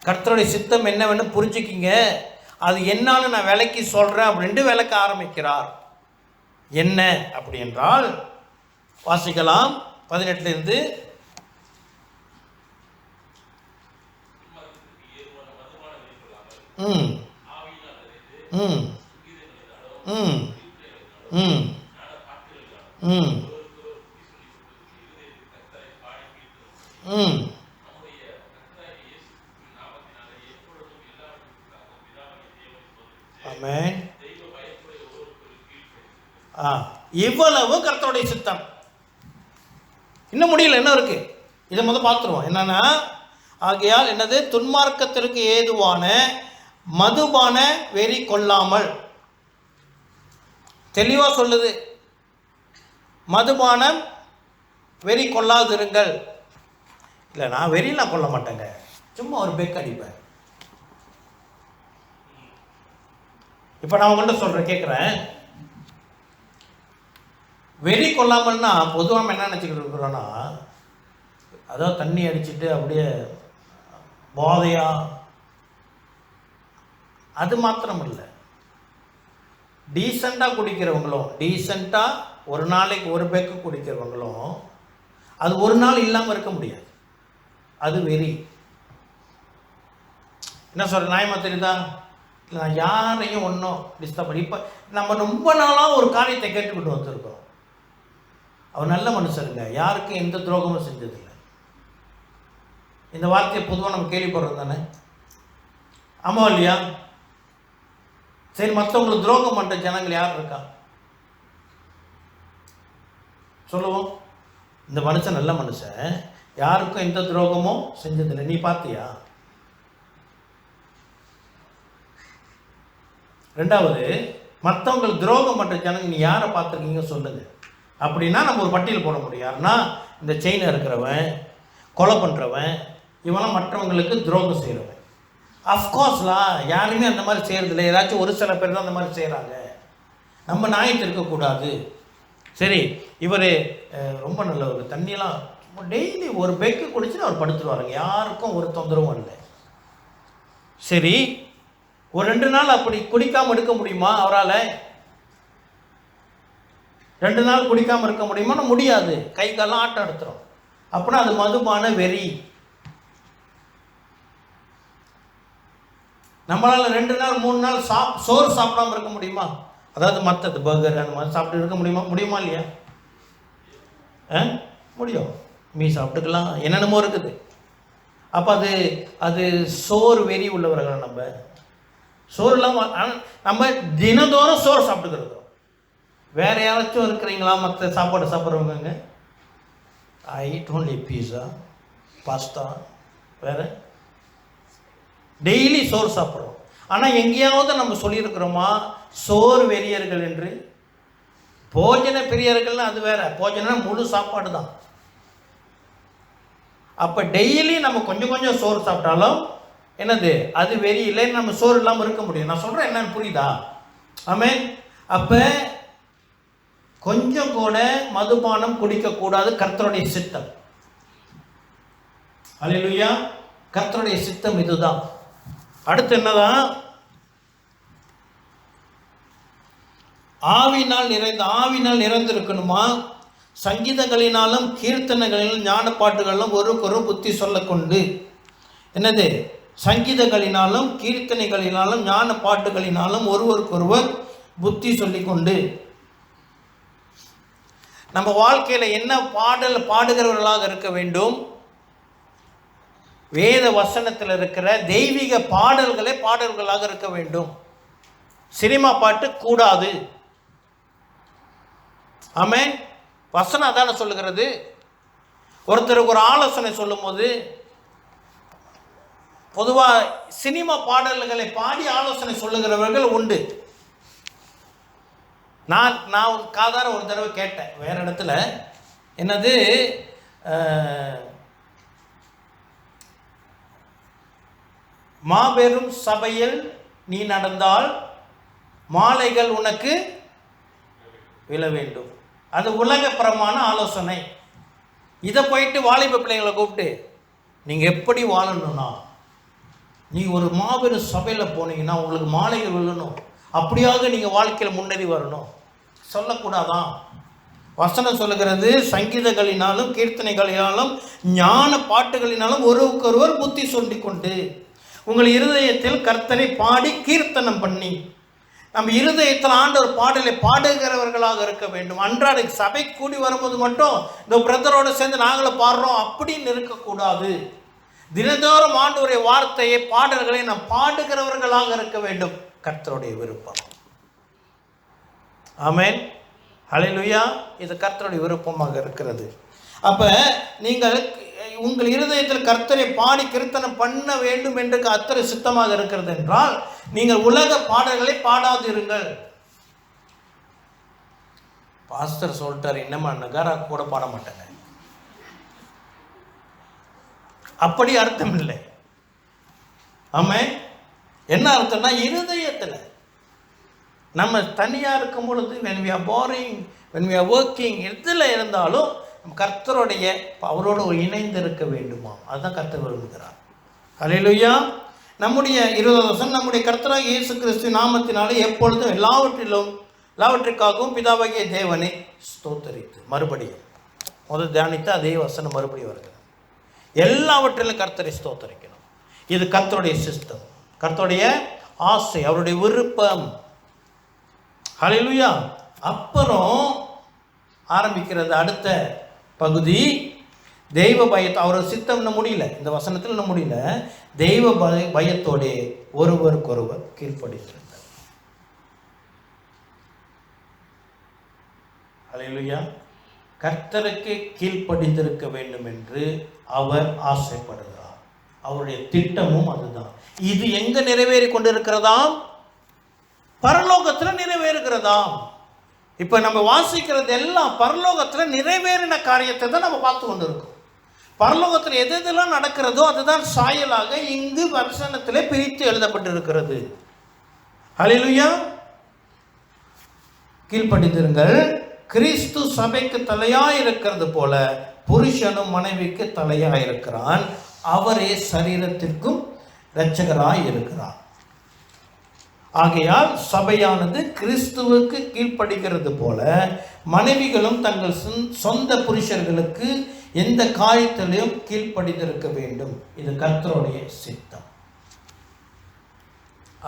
கர்த்தருடைய சித்தம் என்னவென்னு புரிஞ்சுக்கிங்க. அது என்னான்னு நான் விலைக்கு சொல்கிறேன் அப்படின்ட்டு விளக்க ஆரம்பிக்கிறார். என்ன அப்படி என்றால் வாசிக்கலாம் 18 ம் ம் ம் ம் ம் ம் ஆமென். இவ்வளவு கர்த்தருடைய சித்தம். இன்னும் முடியல, என்ன இருக்கு? இதை முதல் பார்த்துருவோம். என்னன்னா, ஆகையால் என்னது? துன்மார்க்கத்திற்கு ஏதுவான மதுபான வெறி கொள்ளாமல். தெளிவாக சொல்லுது, மதுபானம் வெறி கொள்ளாதிருங்கள். இல்லை, நான் வெறியெல்லாம் கொள்ள மாட்டேங்க, சும்மா ஒரு பேக் அடிப்பேன். இப்போ நான் உங்கள்கிட்ட சொல்கிறேன், கேட்குறேன், வெறி கொள்ளாமல்னா பொதுவாக என்ன நினச்சிக்கிட்டு இருக்கிறோன்னா, அதாவது தண்ணி அடிச்சுட்டு அப்படியே போதையா, அது மாத்திரம் இல்லை, டீசெண்டாக குடிக்கிறவங்களும், டீசெண்டாக ஒரு நாளைக்கு ஒரு பேக்கு குடிக்கிறவங்களும் அது ஒரு நாள் இல்லாமல் இருக்க முடியாது. அது வெறி. என்ன சொல்கிற நியாயமா தெரியுதா? இல்லை, நான் யாரையும் ஒன்றும் டிஸ்டர்ப் பண்ணி, இப்போ நம்ம ரொம்ப நாளாக ஒரு காரியத்தை கேட்டுக்கிட்டு வந்துருக்கோம். அவர் நல்ல மனுஷருங்க, யாருக்கும் எந்த துரோகமும் செஞ்சதில்லை. இந்த வார்த்தையை பொதுவாக நம்ம கேள்விப்படுறோம் தானே? ஆமா இல்லையா? சரி, மற்றவங்களுக்கு துரோகம் பண்ணுற ஜனங்கள் யார் இருக்கா சொல்லுவோம். இந்த மனுஷன் நல்ல மனுஷன், யாருக்கும் எந்த துரோகமும் செஞ்சதில்லை. நீ பார்த்தியா? ரெண்டாவது, மற்றவங்களுக்கு துரோகம் பண்ணுற ஜனங்க நீ யாரை பார்த்துருக்கீங்க சொல்லுங்க. அப்படின்னா நம்ம ஒரு பட்டியல் போட முடியும். யாருன்னா, இந்த செயினை இருக்கிறவன், கொலை பண்ணுறவன், இவெல்லாம் மற்றவங்களுக்கு துரோகம் செய்கிறவன். அஃப்கோர்ஸ்லாம் யாருமே அந்த மாதிரி செய்கிறதில்லை. ஏதாச்சும் ஒரு சில பேர் தான் அந்த மாதிரி செய்கிறாங்க. நம்ம நியாயத்து இருக்கக்கூடாது. சரி, இவர் ரொம்ப நல்லவர், தண்ணியெல்லாம் டெய்லி ஒரு பேக்கு குடிச்சுன்னு அவர் படுத்துருவாருங்க, யாருக்கும் ஒரு தொந்தரவும் இல்லை. சரி, ஒரு 2 நாள் அப்படி குடிக்காமல் இருக்க முடியுமா அவரால்? 2 நாள் குடிக்காமல் இருக்க முடியுமா? முடியாது. கை காலம் ஆட்டம் எடுத்துரும். அப்படின்னா அது மதுபான வெறி. நம்மளால் 2 நாள் 3 நாள் சோறு சாப்பிடாமல் இருக்க முடியுமா? அதாவது மற்றது பர்கர் அந்த மாதிரி சாப்பிட்டு இருக்க முடியுமா இல்லையா? முடியும். மீ சாப்பிட்டுக்கலாம், என்னென்னமோ இருக்குது. அப்போ அது சோறு வெறி உள்ளவர்கள். நம்ம சோறு இல்லாமல் நம்ம தினந்தோறும் சோறு சாப்பிட்டுக்கிறோம். வேற யாராச்சும் இருக்கிறீங்களா மற்ற சாப்பாடு சாப்பிட்றவங்க? I eat only pizza, pasta, வேறு டெய்லி சோறு சாப்பிட்றோம். ஆனால் எங்கேயாவது நம்ம சொல்லியிருக்கிறோமா சோறு வெறியர்கள் என்று? போஜன பிரியர்கள்னு அது வேற. போஜனம் முழு சாப்பாடு தான். அப்போ டெய்லி நம்ம கொஞ்சம் கொஞ்சம் சோறு சாப்பிட்டாலும் என்னது அது வெறி இல்லைன்னு நம்ம சோறு இல்லாமல் இருக்க முடியும். நான் சொல்கிறேன் என்னன்னு புரியுதா? ஆமென். அப்போ கொஞ்சம் கூட மதுபானம் குடிக்கக்கூடாது, கர்த்தருடைய சித்தம். அல்லேலூயா, கர்த்தருடைய சித்தம் இதுதான். அடுத்து என்னதான்? ஆவினால் நிறைந்திருக்கணுமா? சங்கீதங்களினாலும் கீர்த்தனைகளிலும் ஞான பாட்டுகளிலும் ஒருவருக்கொரு புத்தி சொல்ல கொண்டு, என்னது? சங்கீதங்களினாலும் கீர்த்தனைகளினாலும் ஞான பாட்டுகளினாலும் ஒருவருக்கொருவர் புத்தி சொல்லிக்கொண்டு. நம்ம வாழ்க்கையில் என்ன பாடுகிறவர்களாக இருக்க வேண்டும்? வேத வசனத்தில் இருக்கிற தெய்வீக பாடல்களாக இருக்க வேண்டும். சினிமா பாட்டு கூடாது. ஆமென். வசனம் அதான சொல்லுகிறது. ஒருத்தருக்கு ஒரு ஆலோசனை சொல்லும் போது பொதுவாக சினிமா பாடல்களை பாடி ஆலோசனை சொல்லுகிறவர்கள் உண்டு. நான் காதார ஒரு தடவை கேட்டேன் வேற இடத்துல. என்னது, மாபெரும் சபையில் நீ நடந்தால் மாலைகள் உனக்கு விழ வேண்டும். அது உலகப்பிரமான ஆலோசனை. இதை போயிட்டு வாலிப பிள்ளைங்களை கூப்பிட்டு நீங்கள் எப்படி வாழணும்னா, நீங்கள் ஒரு மாபெரும் சபையில் போனீங்கன்னா உங்களுக்கு மாலைகள் விழணும், அப்படியாக நீங்கள் வாழ்க்கையில் முன்னேறி வரணும் சொல்லக்கூடாதான். வசனம் சொல்லுகிறது, சங்கீதங்களினாலும் கீர்த்தனைகளினாலும் ஞான பாட்டுகளினாலும் ஒருவருக்கொருவர் புத்தி சொல்லிக் கொண்டு உங்கள் இருதயத்தில் கர்த்தரை பாடி கீர்த்தனம் பண்ணி. நம்ம இருதயத்தில் ஆண்டவர் பாடலை பாடுகிறவர்களாக இருக்க வேண்டும். அன்றாட சபை கூடி வரும்போது மட்டும் இந்த பிரதரோட சேர்ந்து நாங்களும் பாடுறோம் அப்படின்னு இருக்கக்கூடாது. தினந்தோறும் ஆண்டவருடைய வார்த்தையை பாடல்களை நாம் பாடுகிறவர்களாக இருக்க வேண்டும். கர்த்தருடைய விருப்பம். ஆமென். ஹல்லேலூயா. இது கர்த்தருடைய விருப்பமாக இருக்கிறது. அப்போ நீங்கள் உங்கள் இருதயத்தில் கர்த்தரை பாடி கீர்த்தனம் பண்ண வேண்டும் என்று கர்த்தரை சித்தமாக இருக்கிறது என்றால் நீங்கள் உலக பாடல்களை பாடாதிருங்கள். பாஸ்டர் சொல்லிட்டார், என்னமா நகரா கூட பாட மாட்டேங்க, அப்படி அர்த்தம் இல்லை. ஆமென். என்ன அர்த்தம்னா, இருதயத்தில் நம்ம தனியாக இருக்கும் பொழுது when we are boring, when we are working, எதில் இருந்தாலும் கர்த்தருடைய அவரோடு இணைந்து இருக்க வேண்டுமா? அதுதான் கர்த்தர் விரும்புகிறார். ஹல்லேலூயா. நம்முடைய 20 வருஷம் நம்முடைய கர்த்தராகிய இயேசு கிறிஸ்து நாமத்தினாலே எப்பொழுதும் எல்லாவற்றிற்காகவும் பிதாவாகிய தேவனை ஸ்தோத்தரித்து. மறுபடியும் முதல் தியானித்து அதே வசனம் மறுபடியும் வருகிறது. எல்லாவற்றிலும் கர்த்தரை ஸ்தோத்தரிக்கணும். இது கர்த்தருடைய சிஸ்டம், கர்த்தருடைய ஆசை, அவருடைய விருப்பம். ஹல்லேலூயா. அப்புறம் ஆரம்பிக்கிறது அடுத்த பகுதி, தெய்வ பயத்தை. அவரோட சித்தம் இன்னும் முடியல, இந்த வசனத்தில் இன்னும் முடியல. தெய்வ பயத்தோட ஒருவருக்கொருவர் கீழ்ப்படிந்திருந்தார். ஹல்லேலூயா. கர்த்தருக்கு கீழ்ப்படிந்திருக்க வேண்டும் என்று அவர் ஆசைப்படுகிறார். அவருடைய திட்டமும் அதுதான். இது எங்க நிறைவேறி கொண்டிருக்கிறதாம்? பரலோகத்தில் நிறைவேறுகிறதாம். இப்ப நம்ம வாசிக்கிறது எல்லாம் பரலோகத்தில் நிறைவேறின காரியத்தை தான் நம்ம பார்த்து கொண்டு இருக்கோம். பரலோகத்தில் எது எதெல்லாம் நடக்கிறதோ அதுதான் சாயலாக இங்கு வசனத்திலே பிரித்து எழுதப்பட்டிருக்கிறது. ஹல்லேலூயா. கீழ்ப்படிந்திருங்கள். கிறிஸ்து சபைக்கு தலையாயிருக்கிறது போல புருஷனும் மனைவிக்கு தலையாயிருக்கிறான். அவரே சரீரத்திற்கும் இரட்சகராய் இருக்கிறார். ஆகையால் சபையானது கிறிஸ்துவுக்கு கீழ்ப்படுகிறது போல மனைவிகளும் தங்கள் சொந்த புருஷர்களுக்கு எந்த காரியத்திலையும் கீழ்ப்படிந்திருக்க வேண்டும். இது கர்த்தருடைய சித்தம்.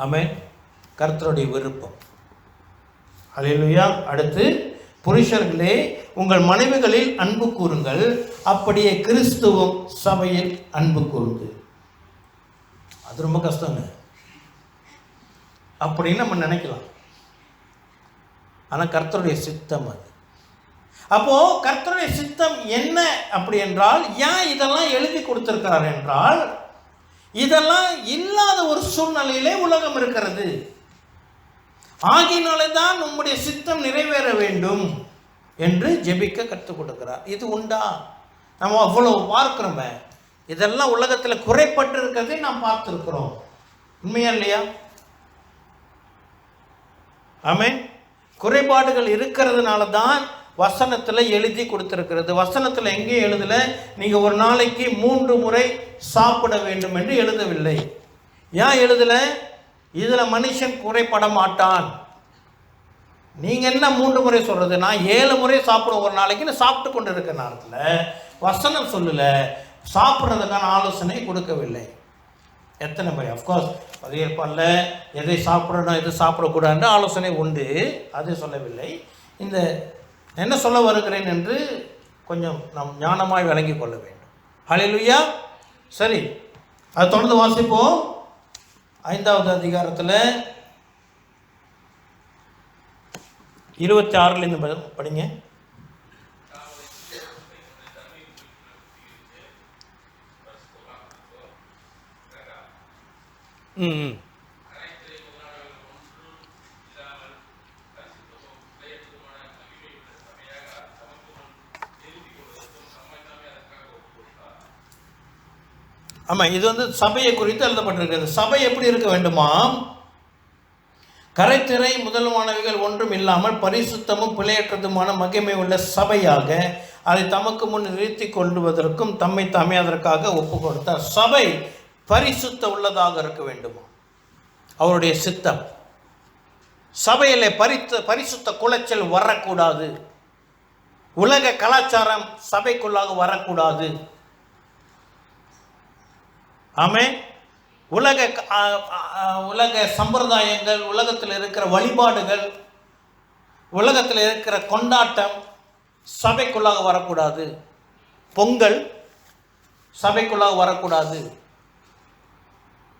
ஆமென். கர்த்தருடைய விருப்பம். ஹல்லேலூயா. அடுத்து, புருஷர்களே உங்கள் மனைவிகளில் அன்பு கூறுங்கள், அப்படியே கிறிஸ்துவும் சபையில் அன்பு கூர்ந்து. அது ரொம்ப கஷ்டங்க அப்படின்னு நம்ம நினைக்கலாம். ஆனால் கர்த்தருடைய சித்தம் அது. அப்போ கர்த்தருடைய சித்தம் என்ன அப்படி என்றால், ஏன் இதெல்லாம் எழுதி கொடுத்திருக்கிறார் என்றால், இதெல்லாம் இல்லாத ஒரு சூழ்நிலையிலே உலகம் இருக்கிறது. ஆகினாலே தான் உம்முடைய சித்தம் நிறைவேற வேண்டும் என்று ஜெபிக்க கற்றுக் கொடுக்கிறார். இது உண்டா? நம்ம அவ்வளவு பார்க்கிறோமே. இதெல்லாம் உலகத்தில் குறைப்பட்டு இருக்கிறதை நாம் பார்த்துருக்கிறோம். உண்மையா இல்லையா? ஆமென். குறைபாடுகள் இருக்கிறதுனால தான் வசனத்தில் எழுதி கொடுத்திருக்கிறது. வசனத்தில் எங்கேயும் எழுதல நீங்கள் ஒரு நாளைக்கு 3 முறை சாப்பிட வேண்டும் என்று எழுதவில்லை. ஏன் எழுதல? இதில் மனுஷன் குறைபட மாட்டான். நீங்கள் என்ன 3 முறை சொல்கிறது? நான் 7 முறை சாப்பிடுவேன் ஒரு நாளைக்கு. சாப்பிட்டு கொண்டு இருக்கிற நேரத்தில் வசனம் சொல்லல, சாப்பிட்றதுக்கான ஆலோசனை கொடுக்கவில்லை. எத்தனை முறை? அஃப்கோர்ஸ் பதியேற்பால எதை சாப்பிடணும் எது சாப்பிடக்கூடாதுன்ற ஆலோசனை உண்டு, அது சொல்லவில்லை. இந்த என்ன சொல்ல வருகிறேன் என்று கொஞ்சம் நாம் ஞானமாய் விளங்கி கொள்ள வேண்டும். ஹல்லேலூயா. சரி, அது தொடர்ந்து வாசிப்போம். 5வது அதிகாரத்தில் 26 படிங்க. ஆமாம், இது வந்து சபையை குறித்து எழுதப்பட்டிருக்கிறது. சபை எப்படி இருக்க வேண்டுமா? கரைத்திரை முதல்வானவைகள் ஒன்றும் இல்லாமல் பரிசுத்தமும் பிழையற்றதுமான மகிமை உள்ள சபையாக அதை தமக்கு முன் நிறுத்தி கொள்வதற்கும் தம்மை தாமே அதற்காக ஒப்பு கொடுத்தார். சபை பரிசுத்த உள்ளதாக இருக்க வேண்டுமா? அவருடைய சித்தம். சபையிலே பரிசுத்த குலைச்சல் வரக்கூடாது. உலக கலாச்சாரம் சபைக்குள்ளாக வரக்கூடாது. ஆமென். உலக சம்பிரதாயங்கள், உலகத்தில் இருக்கிற வழிபாடுகள், உலகத்தில் இருக்கிற கொண்டாட்டம் சபைக்குள்ளாக வரக்கூடாது. பொங்கல் சபைக்குள்ளாக வரக்கூடாது.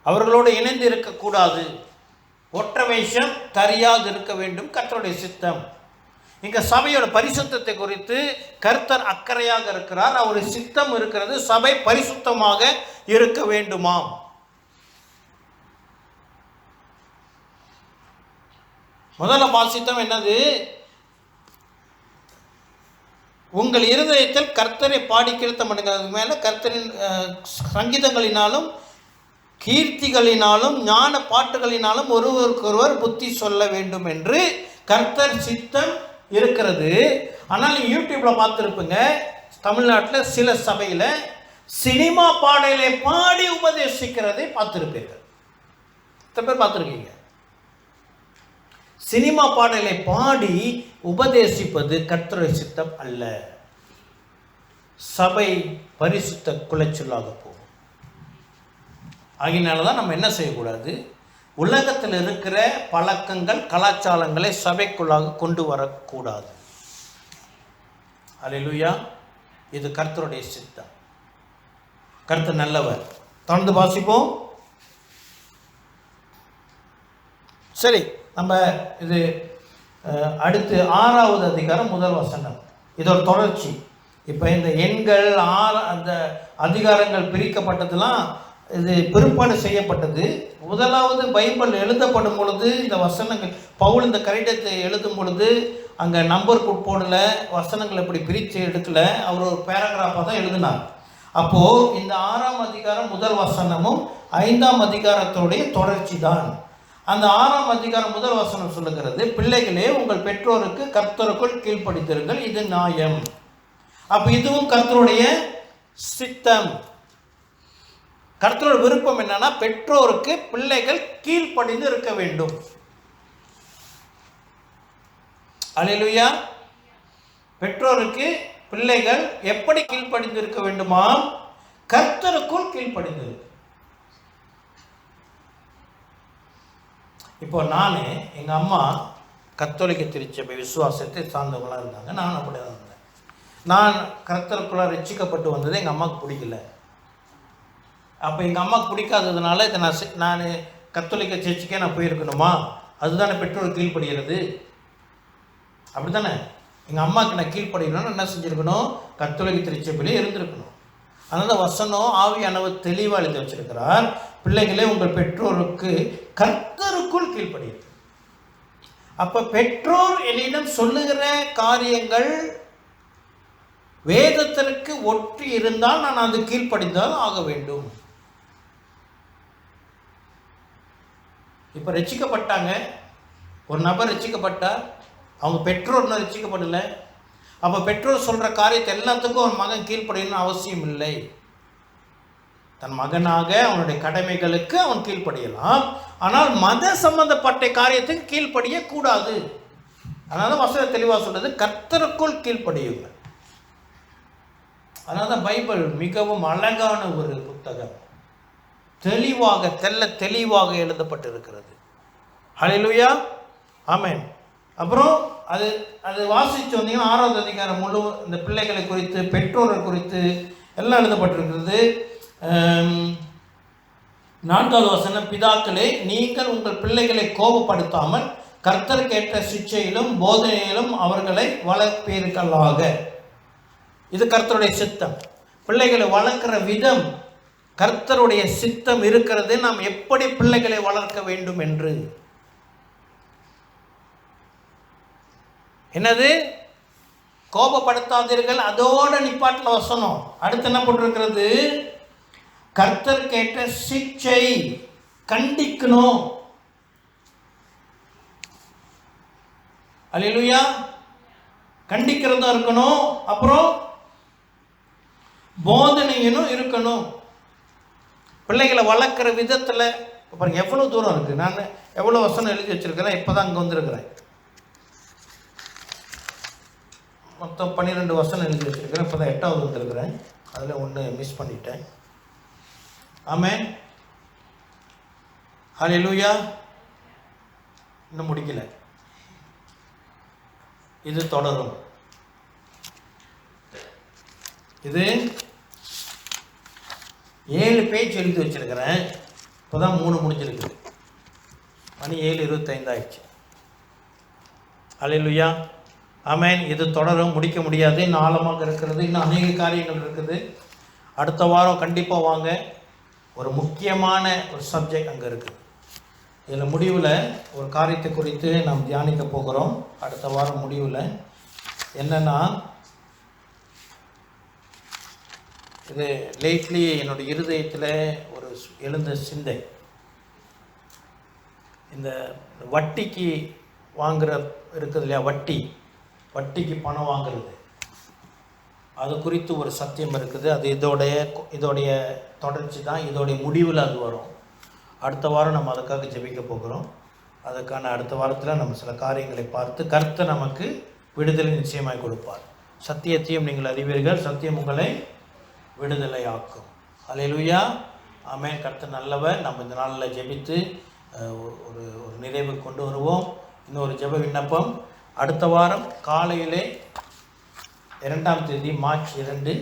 அவர்களோடு இணைந்து இருக்கக்கூடாது. ஒற்ற வேஷம் தெரியாது இருக்க வேண்டும். கர்த்தருடைய சித்தம். இங்க சபையோட பரிசுத்தத்தை குறித்து கர்த்தர் அக்கறையாக இருக்கிறார். அவருடைய சித்தம் இருக்கிறது. சபை பரிசுத்தமாக இருக்க வேண்டுமாம். முதல்ல வாசித்தம் என்னது? உங்கள் இருதயத்தில் கர்த்தரை பாடி கீர்த்தம் பண்ணுங்க. அதுக்கு மேலே கர்த்தரின் சங்கீதங்களினாலும் கீர்த்திகளினாலும் ஞான பாட்டுகளினாலும் ஒருவருக்கொருவர் புத்தி சொல்ல வேண்டும் என்று கர்த்தர் சித்தம் இருக்கிறது. ஆனால் யூடியூப்ல பார்த்துருப்பீங்க, தமிழ்நாட்டில் சில சபையில் சினிமா பாடலை பாடி உபதேசிக்கிறதை பார்த்துருப்பீர்கள். எத்தனை பேர் பார்த்துருக்கீங்க? சினிமா பாடலை பாடி உபதேசிப்பது கர்த்தருடைய சித்தம் அல்ல. சபை பரிசுத்த குலைச்சொல்லாக போகும். ஆகினால தான் நம்ம என்ன செய்யக்கூடாது, உலகத்தில் இருக்கிற பழக்கங்கள் கலாச்சாரங்களை சபைக்குள்ளாக கொண்டு வரக்கூடாது. அல்லேலூயா. இது கர்த்தருடைய சித்தம். கர்த்தர் நல்லவர். தொடர்ந்து வாசிப்போம். சரி, நம்ம இது அடுத்து 6வது அதிகாரம் 1 வசனம். இதோட தொடர்ச்சி. இப்போ இந்த எண்கள் அந்த அதிகாரங்கள் பிரிக்கப்பட்டதெல்லாம் இது பிற்பாடு செய்யப்பட்டது. முதலாவது பைபிள் எழுதப்படும் பொழுது இந்த வசனங்கள் பவுல் இந்த கடிதத்தை எழுதும் பொழுது அங்கே நம்பர் போடல, வசனங்கள் இப்படி பிரித்து எடுக்கல, அவர் ஒரு பேராகிராஃபாக தான் எழுதினார். அப்போது இந்த 6ஆம் அதிகாரம் 1 வசனமும் 5ஆம் அதிகாரத்தோடைய தொடர்ச்சி தான். அந்த 6ஆம் அதிகாரம் 1 வசனம் சொல்லுகிறது, பிள்ளைகளே உங்கள் பெற்றோருக்கு கர்த்தருக்குள் கீழ்ப்படித்திருங்கள், இது நியாயம். அப்போ இதுவும் கர்த்தருடைய சித்தம். கர்த்தரோட விருப்பம் என்னன்னா, பெற்றோருக்கு பிள்ளைகள் கீழ்ப்படிந்து இருக்க வேண்டும். அல்லேலூயா. பெற்றோருக்கு பிள்ளைகள் எப்படி கீழ்ப்படிந்து இருக்க வேண்டுமா? கர்த்தருக்குள் கீழ்ப்படிந்து. இப்போ நான் எங்கள் அம்மா கத்தோலிக்க திருச்சபை விசுவாசத்தை சார்ந்தவங்களாக இருந்தாங்க. நான் அப்படியே தான் இருந்தேன். நான் கர்த்தருக்குள்ள ரட்சிக்கப்பட்டு வந்தது எங்கள் அம்மாவுக்கு பிடிக்கல. அப்போ எங்கள் அம்மாவுக்கு பிடிக்காததுனால இதை நான் கத்தோலிக்க சர்ச்சுக்கே நான் போயிருக்கணுமா? அதுதானே பெற்றோர் கீழ்ப்படுகிறது. அப்படி தானே? எங்கள் அம்மாவுக்கு நான் கீழ்ப்படிக்கணும்னு என்ன செஞ்சுருக்கணும்? கத்தோலிக்க திருச்சபையிலே இருந்திருக்கணும். அதனால வசனம் ஆவியானவர் தெளிவாக எழுதி வச்சிருக்கிறார், பிள்ளைகளே உங்கள் பெற்றோருக்கு கர்த்தருக்குள் கீழ்ப்படியுங்கள். அப்ப பெற்றோர் என்னிடம் சொல்லுகிற காரியங்கள் வேதத்திற்கு ஒற்றி இருந்தால் நான் அது கீழ்ப்படிந்தால் ஆக வேண்டும். இப்ப ரட்சிக்கப்பட்டாங்க, ஒரு நபர் ரட்சிக்கப்பட்டார், அவங்க பெற்றோர் இன்னும் ரட்சிக்கப்படல. அப்ப பெற்றோர் சொல்ற காரியத்தை எல்லாத்துக்கும் அவன் மகன் கீழ்ப்படியணும்னு அவசியம் இல்லை. தன் மகனாக அவனுடைய கடமைகளுக்கு அவன் கீழ்ப்படியலாம், ஆனால் மத சம்பந்தப்பட்ட காரியத்துக்கு கீழ்ப்படிய கூடாது. அதனால வசனம் தெளிவாக சொல்றது, கர்த்தருக்குள் கீழ்ப்படியுங்க. அதனால பைபிள் மிகவும் அழகான ஒரு புத்தகம், தெளிவாக தெளிவாக எழுதப்பட்டிருக்கிறது. ஹல்லேலூயா, ஆமென். அப்புறம் அது அது வாசிச்சு வந்தீங்கன்னா 6வது அதிகாரம் முழு இந்த பிள்ளைகளை குறித்து பெற்றோர்கள் குறித்து எல்லாம் எழுதப்பட்டிருக்கிறது. 4வது வசனம், பிதாக்களே நீங்கள் உங்கள் பிள்ளைகளை கோபப்படுத்தாமல் கர்த்தருக்கேற்ற சிட்சையிலும் போதனையிலும் அவர்களை வளர்ப்பீர்களாக. இது கர்த்தருடைய சித்தம். பிள்ளைகளை வளர்க்கிற விதம் கர்த்தருடைய சித்தம் இருக்கிறது. நாம் எப்படி பிள்ளைகளை வளர்க்க வேண்டும் என்று. என்னது? கோபப்படுத்தாதீர்கள், அதோட நிப்பாட்டில் வசனம். அடுத்து என்ன போட்டிருக்கிறது? கர்த்தருக்கேற்ற சிட்சை, கண்டிக்கணும். அல்லேலூயா, கண்டிக்கிறதா இருக்கணும். அப்புறம் போதனையும் இருக்கணும். பிள்ளைகளை வளர்க்குற விதத்தில் பாருங்க எவ்வளோ தூரம் இருக்குது. நான் எவ்வளோ வசனம் எழுதி வச்சுருக்கிறேன். இப்போ தான் அங்கே வந்திருக்கிறேன். மொத்தம் 12 வசனம் எழுதி வச்சுருக்கிறேன். இப்போ தான் 8வது வந்திருக்கிறேன். அதில் ஒன்று மிஸ் பண்ணிட்டேன். ஆமென், ஹல்லேலூயா. இன்னும் முடிக்கல, இது தொடரும். இது 7 பேஜ் எழுதி வச்சிருக்கிறேன். இப்போதான் 3 முடிஞ்சிருக்குது. மணி 7:25 ஆயிடுச்சு. ஹல்லேலூயா, ஆமென். இது தொடரும், முடிக்க முடியாது, இன்னும் ஆழமாக இருக்கிறது, இன்னும் அநேக காரியங்கள் இருக்குது. அடுத்த வாரம் கண்டிப்பாக வாங்க. ஒரு முக்கியமான ஒரு சப்ஜெக்ட் அங்கே இருக்குது. இதில் முடிவில் ஒரு காரியத்தை குறித்து நாம் தியானிக்க போகிறோம். அடுத்த வாரம் முடிவில் என்னென்னா, இது லேட்லி என்னுடைய இருதயத்தில் ஒரு எழுந்த சிந்தை. இந்த வட்டிக்கு வாங்குற இருக்குது இல்லையா, வட்டிக்கு பணம் வாங்குறது, அது குறித்து ஒரு சத்தியம் இருக்குது. அது இதோடைய தொடர்ச்சி தான். இதோடைய முடிவில் அது வரும். அடுத்த வாரம் நம்ம அதுக்காக ஜெபிக்க போகிறோம். அதுக்கான அடுத்த வாரத்தில் நம்ம சில காரியங்களை பார்த்து கர்த்தர் நமக்கு விடுதலை நிச்சயமாய் கொடுப்பார். சத்தியத்தையும் நீங்கள் அறிவீர்கள், சத்தியம் உங்களை விடுதலை ஆக்கும். அல்லேலூயா, ஆமென். கர்த்தர் நல்லவர். நம்ம இந்த நாளில் ஜெபித்து ஒரு நிறைவு கொண்டு வருவோம். இன்னொரு ஜெப விண்ணப்பம். அடுத்த வாரம் காலையிலே 2ஆம் தேதி மார்ச் 2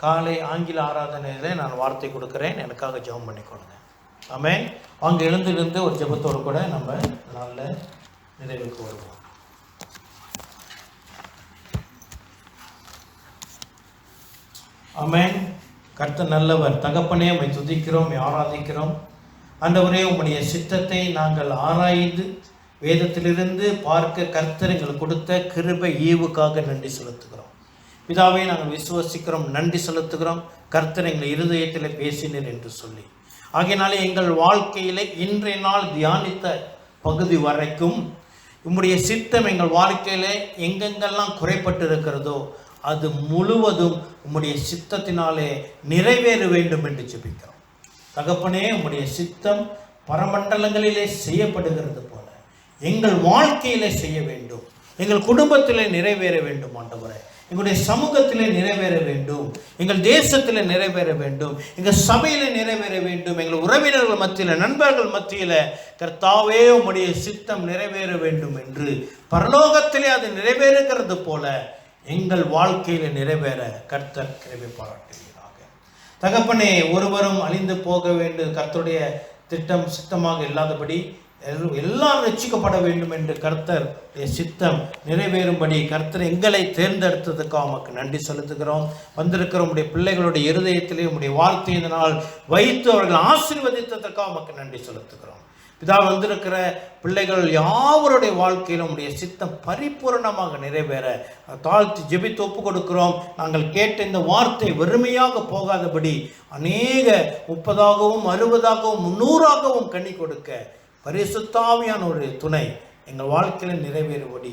காலை ஆங்கில ஆராதனையில் நான் வார்த்தை கொடுக்குறேன். எனக்காக ஜெபம் பண்ணி கொடுங்க. ஆமென். அங்கே எழுந்திருந்து ஒரு ஜெபத்தோடு கூட நம்ம நாளில் நிறைவுக்கு வருவோம். ஆமென். கர்த்தர் நல்லவர். தகப்பனே, உம்மை துதிக்கிறோம், ஆராதிக்கிறோம். ஆண்டவரே, உம்முடைய சித்தத்தை நாங்கள் ஆராய்ந்து வேதத்திலிருந்து பார்க்க கர்த்தர் எங்களுக்கு கொடுத்த கிருபை ஈவுக்காக நன்றி செலுத்துகிறோம். பிதாவே, நாங்கள் விசுவசிக்கிறோம், நன்றி செலுத்துகிறோம். கர்த்தர் எங்கள் இருதயத்தில் பேசினீர் என்று சொல்லி ஆகையினாலே எங்கள் வாழ்க்கையிலே இன்றைய நாள் தியானித்த பகுதி வரைக்கும் உம்முடைய சித்தம் எங்கள் வாழ்க்கையிலே எங்கெங்கெல்லாம் குறைப்பட்டு இருக்கிறதோ அது முழுவதும் உம்முடைய சித்தத்தினாலே நிறைவேற வேண்டும் என்று ஜெபிக்கிறோம். தகப்பனே, உம்முடைய சித்தம் பரமண்டலங்களிலே செய்யப்படுகிறது போல எங்கள் வாழ்க்கையிலே செய்ய வேண்டும், எங்கள் குடும்பத்திலே நிறைவேற வேண்டும். ஆண்டவரே, எங்களுடைய சமூகத்திலே நிறைவேற வேண்டும், எங்கள் தேசத்தில் நிறைவேற வேண்டும், எங்கள் சபையில் நிறைவேற வேண்டும், எங்கள் உறவினர்கள் மத்தியில், நண்பர்கள் மத்தியில் கர்த்தாவே உம்முடைய சித்தம் நிறைவேற வேண்டும் என்று பரலோகத்திலே அது நிறைவேறுகிறது போல எங்கள் வாழ்க்கையில் நிறைவேற கர்த்தர் கிருபை பாராட்டுகிறாங்க. தகப்பனே, ஒருவரும் அழிந்து போக வேண்டும் கர்த்தருடைய திட்டம் சித்தமாக இல்லாதபடி எல்லாரும் ரட்சிக்கப்பட வேண்டும் என்று கர்த்தர் சித்தம் நிறைவேறும்படி கர்த்தர் எங்களை தேர்ந்தெடுத்ததுக்காக உமக்கு நன்றி செலுத்துகிறோம். வந்திருக்கிற உம்முடைய பிள்ளைகளுடைய இருதயத்திலே உம்முடைய வார்த்தை இந்த நாள் வைத்து அவர்கள் ஆசீர்வதித்ததற்காக உமக்கு நன்றி செலுத்துகிறோம். பிதா, வந்திருக்கிற பிள்ளைகள் யாவருடைய வாழ்க்கையிலும் உடைய சித்தம் பரிபூர்ணமாக நிறைவேற தாழ்த்தி ஜெபித்து ஒப்பு கொடுக்கிறோம். நாங்கள் கேட்ட இந்த வார்த்தை வெறுமையாக போகாதபடி அநேக 30ஆகவும் 60ஆகவும் 100ஆகவும் கனி கொடுக்க பரிசுத்தாவியான ஒரு துணை எங்கள் வாழ்க்கையில் நிறைவேறும்படி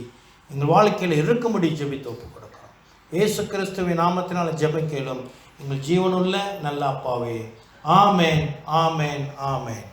எங்கள் வாழ்க்கையில் இருக்கும்படி ஜெபித்து ஒப்பு கொடுக்கிறோம். இயேசு கிறிஸ்துவின் நாமத்தினால் ஜெபம் கேளும் எங்கள் ஜீவனுள்ள நல்ல அப்பாவே. ஆமேன், ஆமேன், ஆமேன்.